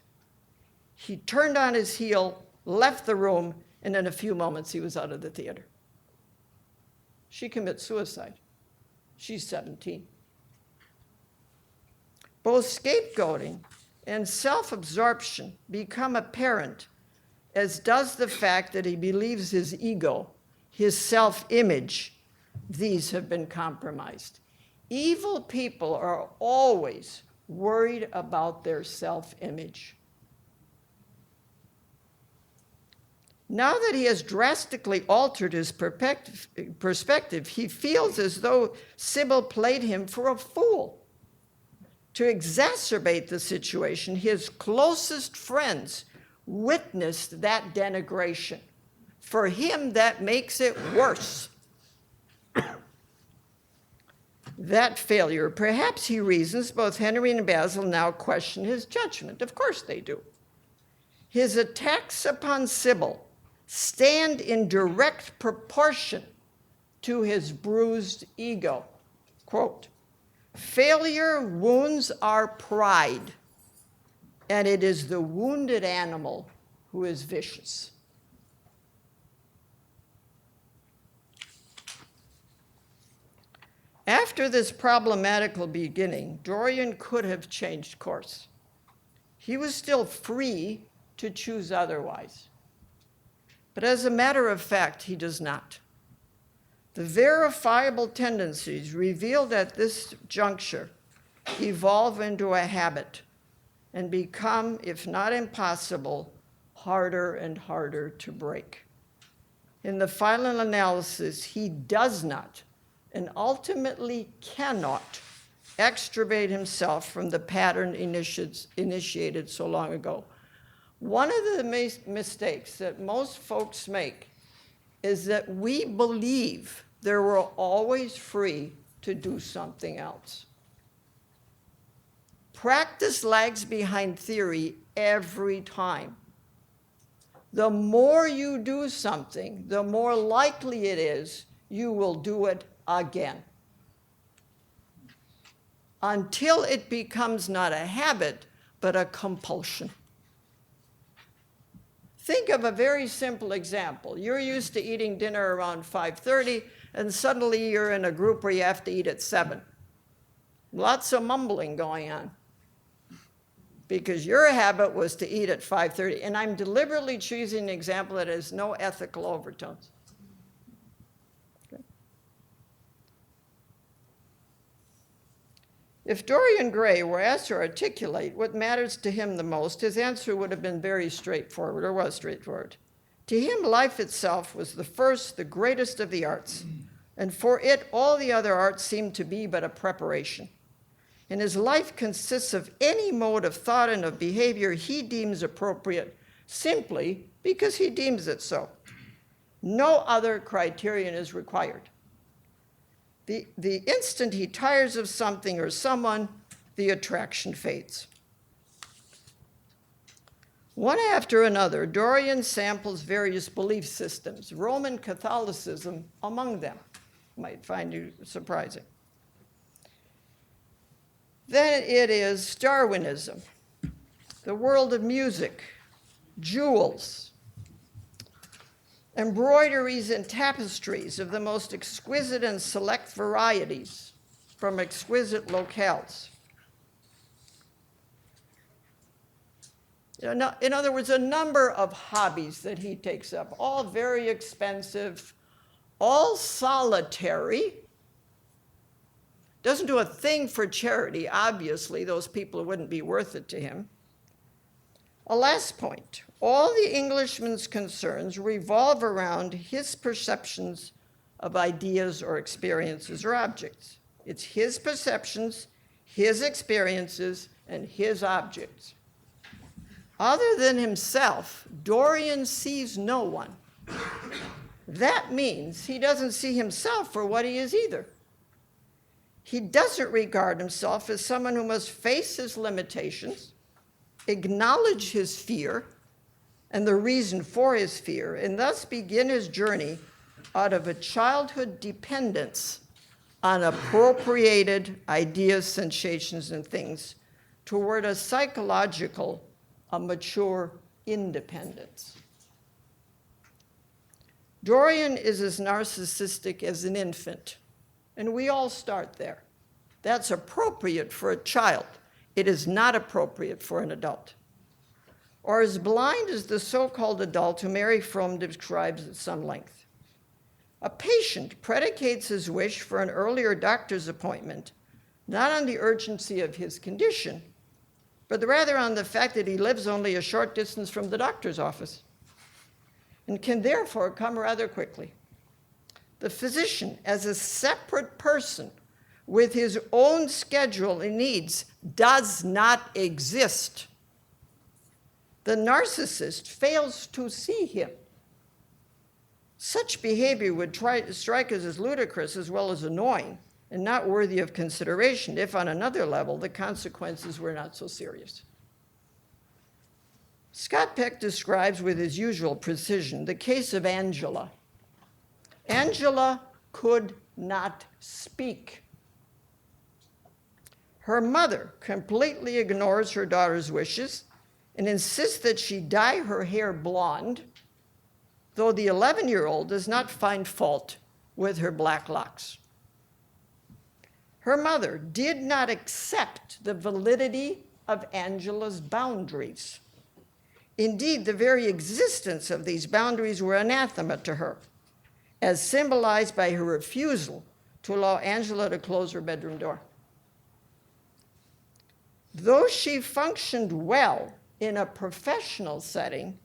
He turned on his heel, left the room, and in a few moments he was out of the theater. She commits suicide. She's 17. Both scapegoating and self-absorption become apparent, as does the fact that he believes his ego, his self-image, these have been compromised. Evil people are always worried about their self-image. Now that he has drastically altered his perspective, he feels as though Sybil played him for a fool. To exacerbate the situation, his closest friends witnessed that denigration. For him, that makes it worse. That failure, perhaps he reasons, both Henry and Basil now question his judgment. Of course they do. His attacks upon Sybil stand in direct proportion to his bruised ego. Quote, "Failure wounds our pride, and it is the wounded animal who is vicious." After this problematical beginning, Dorian could have changed course. He was still free to choose otherwise. But as a matter of fact, he does not. The verifiable tendencies revealed at this juncture evolve into a habit and become, if not impossible, harder and harder to break. In the final analysis, he does not and ultimately cannot extricate himself from the pattern initiated so long ago. One of the mistakes that most folks make is that we believe that we're always free to do something else. Practice lags behind theory every time. The more you do something, the more likely it is you will do it again, until it becomes not a habit, but a compulsion. Think of a very simple example. You're used to eating dinner around 5:30, and suddenly you're in a group where you have to eat at 7. Lots of mumbling going on, because your habit was to eat at 5:30. And I'm deliberately choosing an example that has no ethical overtones. If Dorian Gray were asked to articulate what matters to him the most, his answer would have been very straightforward, or was straightforward. To him, life itself was the first, the greatest of the arts, and for it, all the other arts seemed to be but a preparation. And his life consists of any mode of thought and of behavior he deems appropriate, simply because he deems it so. No other criterion is required. The instant he tires of something or someone, the attraction fades. One after another, Dorian samples various belief systems, Roman Catholicism among them. Might find you surprising. Then it is Darwinism, the world of music, jewels, embroideries and tapestries of the most exquisite and select varieties from exquisite locales. In other words, a number of hobbies that he takes up, all very expensive, all solitary. Doesn't do a thing for charity, obviously. Those people wouldn't be worth it to him. A last point. All the Englishman's concerns revolve around his perceptions of ideas or experiences or objects. It's his perceptions, his experiences, and his objects. Other than himself, Dorian sees no one. That means he doesn't see himself for what he is either. He doesn't regard himself as someone who must face his limitations, acknowledge his fear and the reason for his fear, and thus begin his journey out of a childhood dependence on appropriated ideas, sensations, and things toward a psychological, a mature independence. Dorian is as narcissistic as an infant, and we all start there. That's appropriate for a child. it is not appropriate for an adult. Or as blind as the so-called adult who Mary Fromm describes at some length. A patient predicates his wish for an earlier doctor's appointment not on the urgency of his condition, but rather on the fact that he lives only a short distance from the doctor's office and can therefore come rather quickly. The physician, as a separate person with his own schedule and needs, does not exist. The narcissist fails to see him. Such behavior would strike us as ludicrous as well as annoying and not worthy of consideration if, on another level, the consequences were not so serious. Scott Peck describes with his usual precision the case of Angela. Angela could not speak. Her mother completely ignores her daughter's wishes and insists that she dye her hair blonde, though the 11-year-old does not find fault with her black locks. Her mother did not accept the validity of Angela's boundaries. Indeed, the very existence of these boundaries were anathema to her, as symbolized by her refusal to allow Angela to close her bedroom door. Though she functioned well in a professional setting,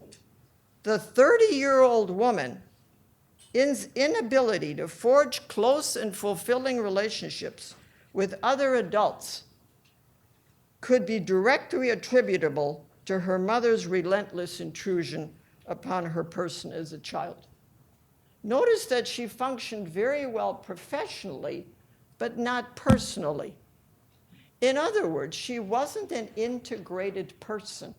the 30-year-old woman's inability to forge close and fulfilling relationships with other adults could be directly attributable to her mother's relentless intrusion upon her person as a child. Notice that she functioned very well professionally, but not personally. In other words, she wasn't an integrated person.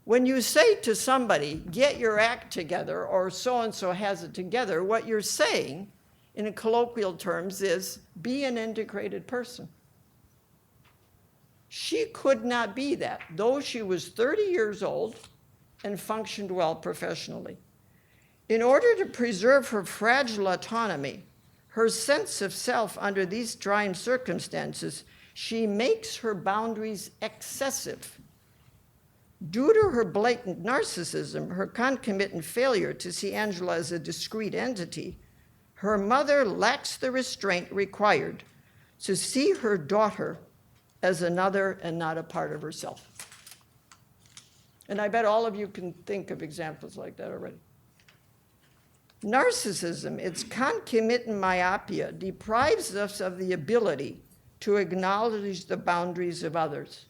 When you say to somebody, get your act together, or so-and-so has it together, what you're saying, in colloquial terms, is be an integrated person. She could not be that, though she was 30 years old and functioned well professionally. In order to preserve her fragile autonomy, her sense of self under these trying circumstances, she makes her boundaries excessive. Due to her blatant narcissism, her concomitant failure to see Angela as a discrete entity, her mother lacks the restraint required to see her daughter as another and not a part of herself. And I bet all of you can think of examples like that already. Narcissism, its concomitant myopia, deprives us of the ability to acknowledge the boundaries of others,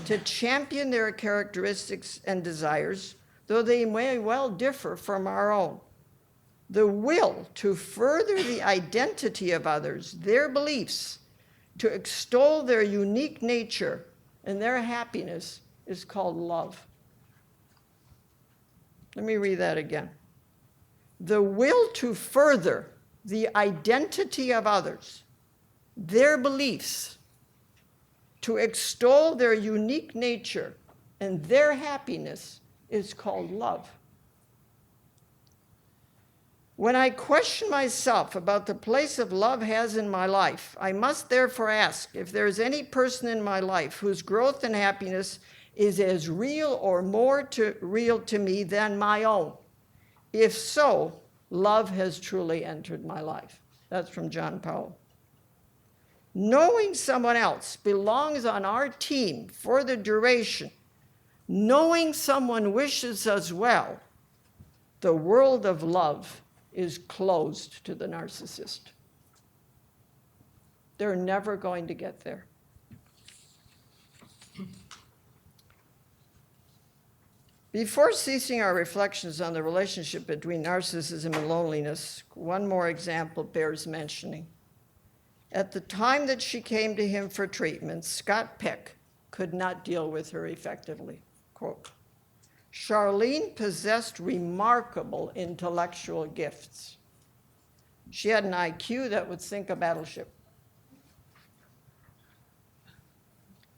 to champion their characteristics and desires, though they may well differ from our own. The will to further the identity of others, their beliefs, to extol their unique nature and their happiness is called love. Let me read that again. The will to further the identity of others, their beliefs, to extol their unique nature and their happiness is called love. When I question myself about the place of love has in my life, I must therefore ask if there is any person in my life whose growth and happiness is as real or more real to me than my own. If so, love has truly entered my life. That's from John Powell. Knowing someone else belongs on our team for the duration, knowing someone wishes us well, the world of love is closed to the narcissist. They're never going to get there. Before ceasing our reflections on the relationship between narcissism and loneliness, one more example bears mentioning. At the time that she came to him for treatment, Scott Peck could not deal with her effectively. Quote, Charlene possessed remarkable intellectual gifts. She had an IQ that would sink a battleship.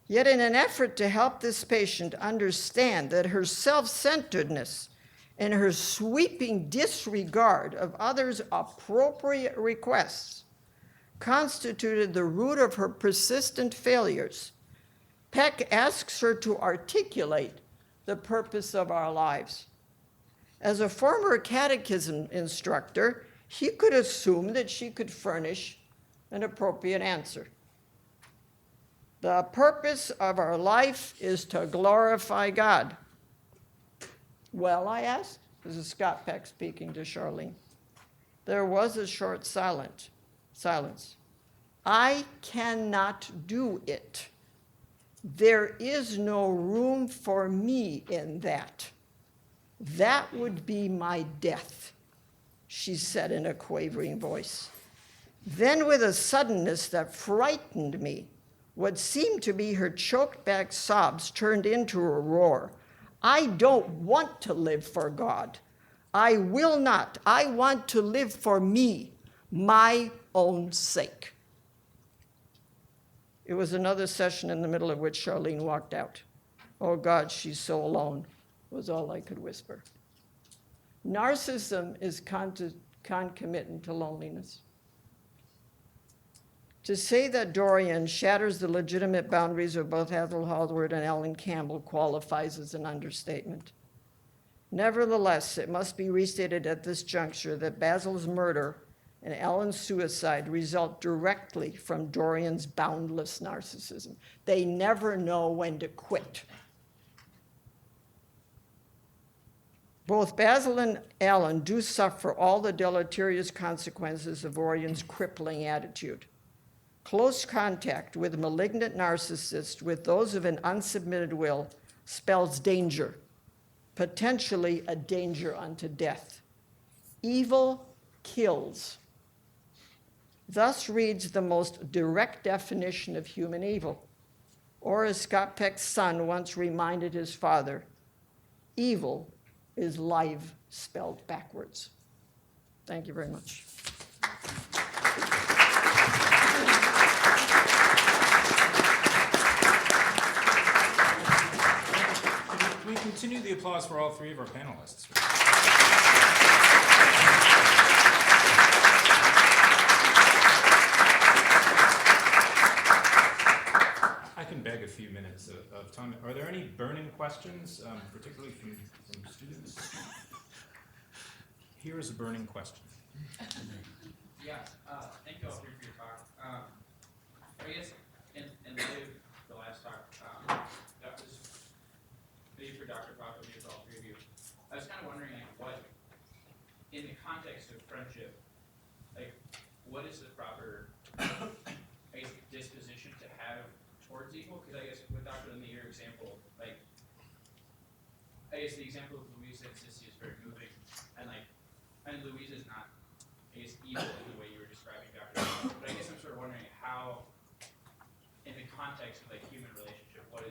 Yet in an effort to help this patient understand that her self-centeredness and her sweeping disregard of others' appropriate requests constituted the root of her persistent failures. Peck asks her to articulate the purpose of our lives. As a former catechism instructor, he could assume that she could furnish an appropriate answer. The purpose of our life is to glorify God. Well, I asked. This is Scott Peck speaking to Charlene. There was a short silence. I cannot do it. There is no room for me in that. That would be my death, she said in a quavering voice. Then, with a suddenness that frightened me, what seemed to be her choked back sobs turned into a roar. I don't want to live for God. I will not. I want to live for me, my own sake. It was another session in the middle of which Charlene walked out. Oh God, she's so alone, was all I could whisper. Narcissism is concomitant to loneliness. To say that Dorian shatters the legitimate boundaries of both Ethel Hallward and Ellen Campbell qualifies as an understatement. Nevertheless, it must be restated at this juncture that Basil's murder and Ellen's suicide result directly from Dorian's boundless narcissism. They never know when to quit. Both Basil and Ellen do suffer all the deleterious consequences of Dorian's crippling attitude. Close contact with a malignant narcissist with those of an unsubmitted will spells danger, potentially a danger unto death. Evil kills. Thus reads the most direct definition of human evil. Or as Scott Peck's son once reminded his father, evil is life spelled backwards. Thank you very much. Can we continue the applause for all three of our panelists? I can beg a few minutes of time. Are there any burning questions, particularly from students? Here is a burning question. Yeah, thank you all three for your talk. I guess in light of the last talk, that was maybe for Dr. Papa, maybe for all three of you. I was kind of wondering, like, what, in the context of friendship, like, what is the proper, I guess, disposition to have towards evil? Because I guess with Dr. Lindley, your example, like, I guess the example of Louisa and Sissy is very moving, and like, and Louisa is not, I guess, evil in the way you were describing, Dr. Lindley, but I guess I'm sort of wondering how, in the context of like human relationship, what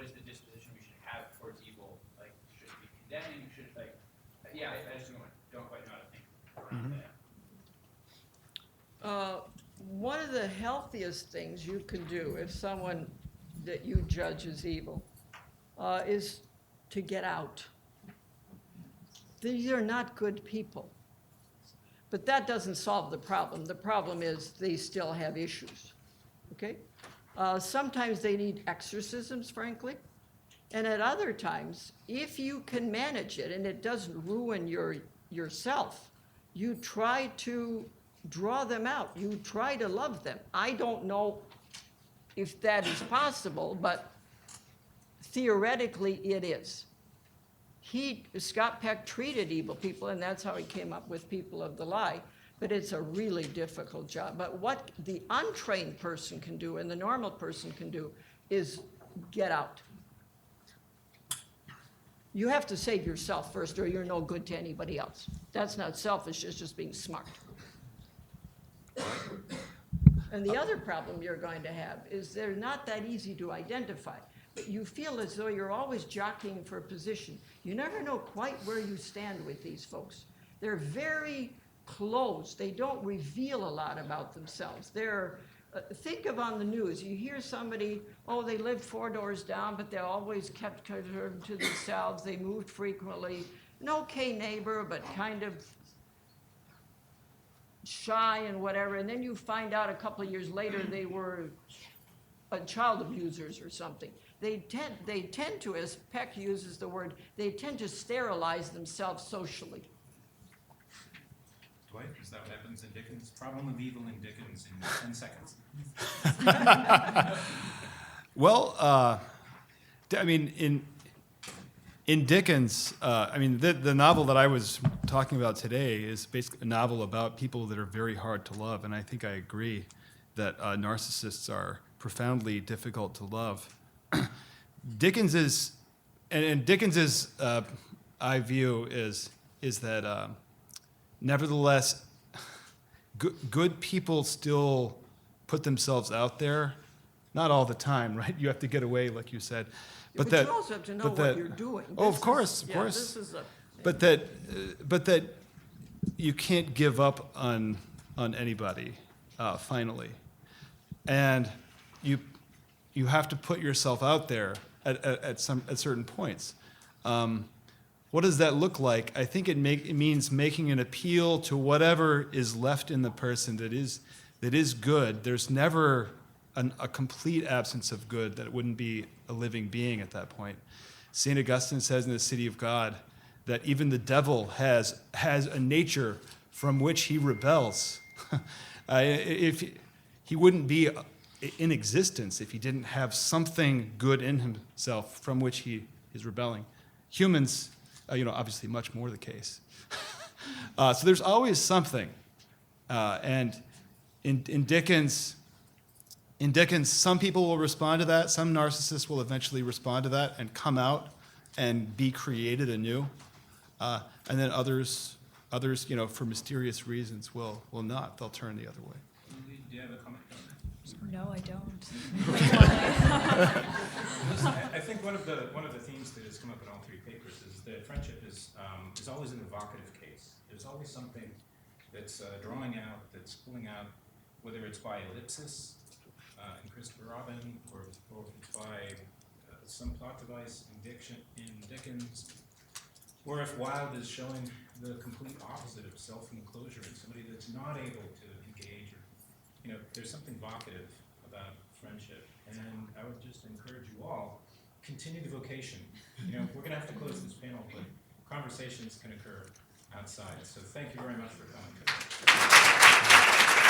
is the disposition we should have towards evil? Like, should it be condemning? Should it, like, yeah, I just don't quite know how to think around that. One of the healthiest things you can do if someone that you judge as evil is to get out. These are not good people. But that doesn't solve the problem. The problem is they still have issues, okay? Sometimes they need exorcisms, frankly. And at other times, if you can manage it and it doesn't ruin yourself, you try to draw them out. You try to love them. I don't know if that is possible, but theoretically it is. Scott Peck treated evil people, and that's how he came up with People of the Lie, but it's a really difficult job. But what the untrained person can do and the normal person can do is get out. You have to save yourself first, or you're no good to anybody else. That's not selfish, it's just being smart. And the other problem you're going to have is they're not that easy to identify. But you feel as though you're always jockeying for a position. You never know quite where you stand with these folks. They're very closed. They don't reveal a lot about themselves. Think of on the news, you hear somebody, oh, they lived 4 doors down, but they always kept to themselves. They moved frequently. An okay neighbor, but kind of shy and whatever, and then you find out a couple of years later they were child abusers or something. They tend to, as Peck uses the word, they tend to sterilize themselves socially. Dwight, is that what happens in Dickens? Problem of evil in Dickens in 10 seconds. Well, I mean, in Dickens, I mean, the novel that I was talking about today is basically a novel about people that are very hard to love, and I think I agree that narcissists are profoundly difficult to love. Dickens is, and Dickens's I view is that nevertheless, good people still put themselves out there, not all the time, right? You have to get away, like you said. But you also have to know what you're doing. Oh, of course, of course. This is But that you can't give up on anybody, finally, and you have to put yourself out there at certain points. What does that look like? I think it means making an appeal to whatever is left in the person that is good. There's never a complete absence of good that wouldn't be a living being at that point. St. Augustine says in the City of God that even the devil has a nature from which he rebels. If he wouldn't be in existence if he didn't have something good in himself from which he is rebelling. Humans, obviously much more the case. So there's always something. And in Dickens, some people will respond to that. Some narcissists will eventually respond to that and come out and be created anew. And then others, for mysterious reasons, will not. They'll turn the other way. Do you have a comment on that? No, I don't. I think one of the themes that has come up in all three papers is that friendship is always an evocative case. There's always something that's drawing out, that's pulling out, whether it's by ellipsis in Christopher Robin, or it's by some plot device in Dickens, or if Wilde is showing the complete opposite of self-enclosure in somebody that's not able to engage, or there's something evocative about friendship. And I would just encourage you all, continue the vocation. We're going to have to close this panel, but conversations can occur outside. So thank you very much for coming today.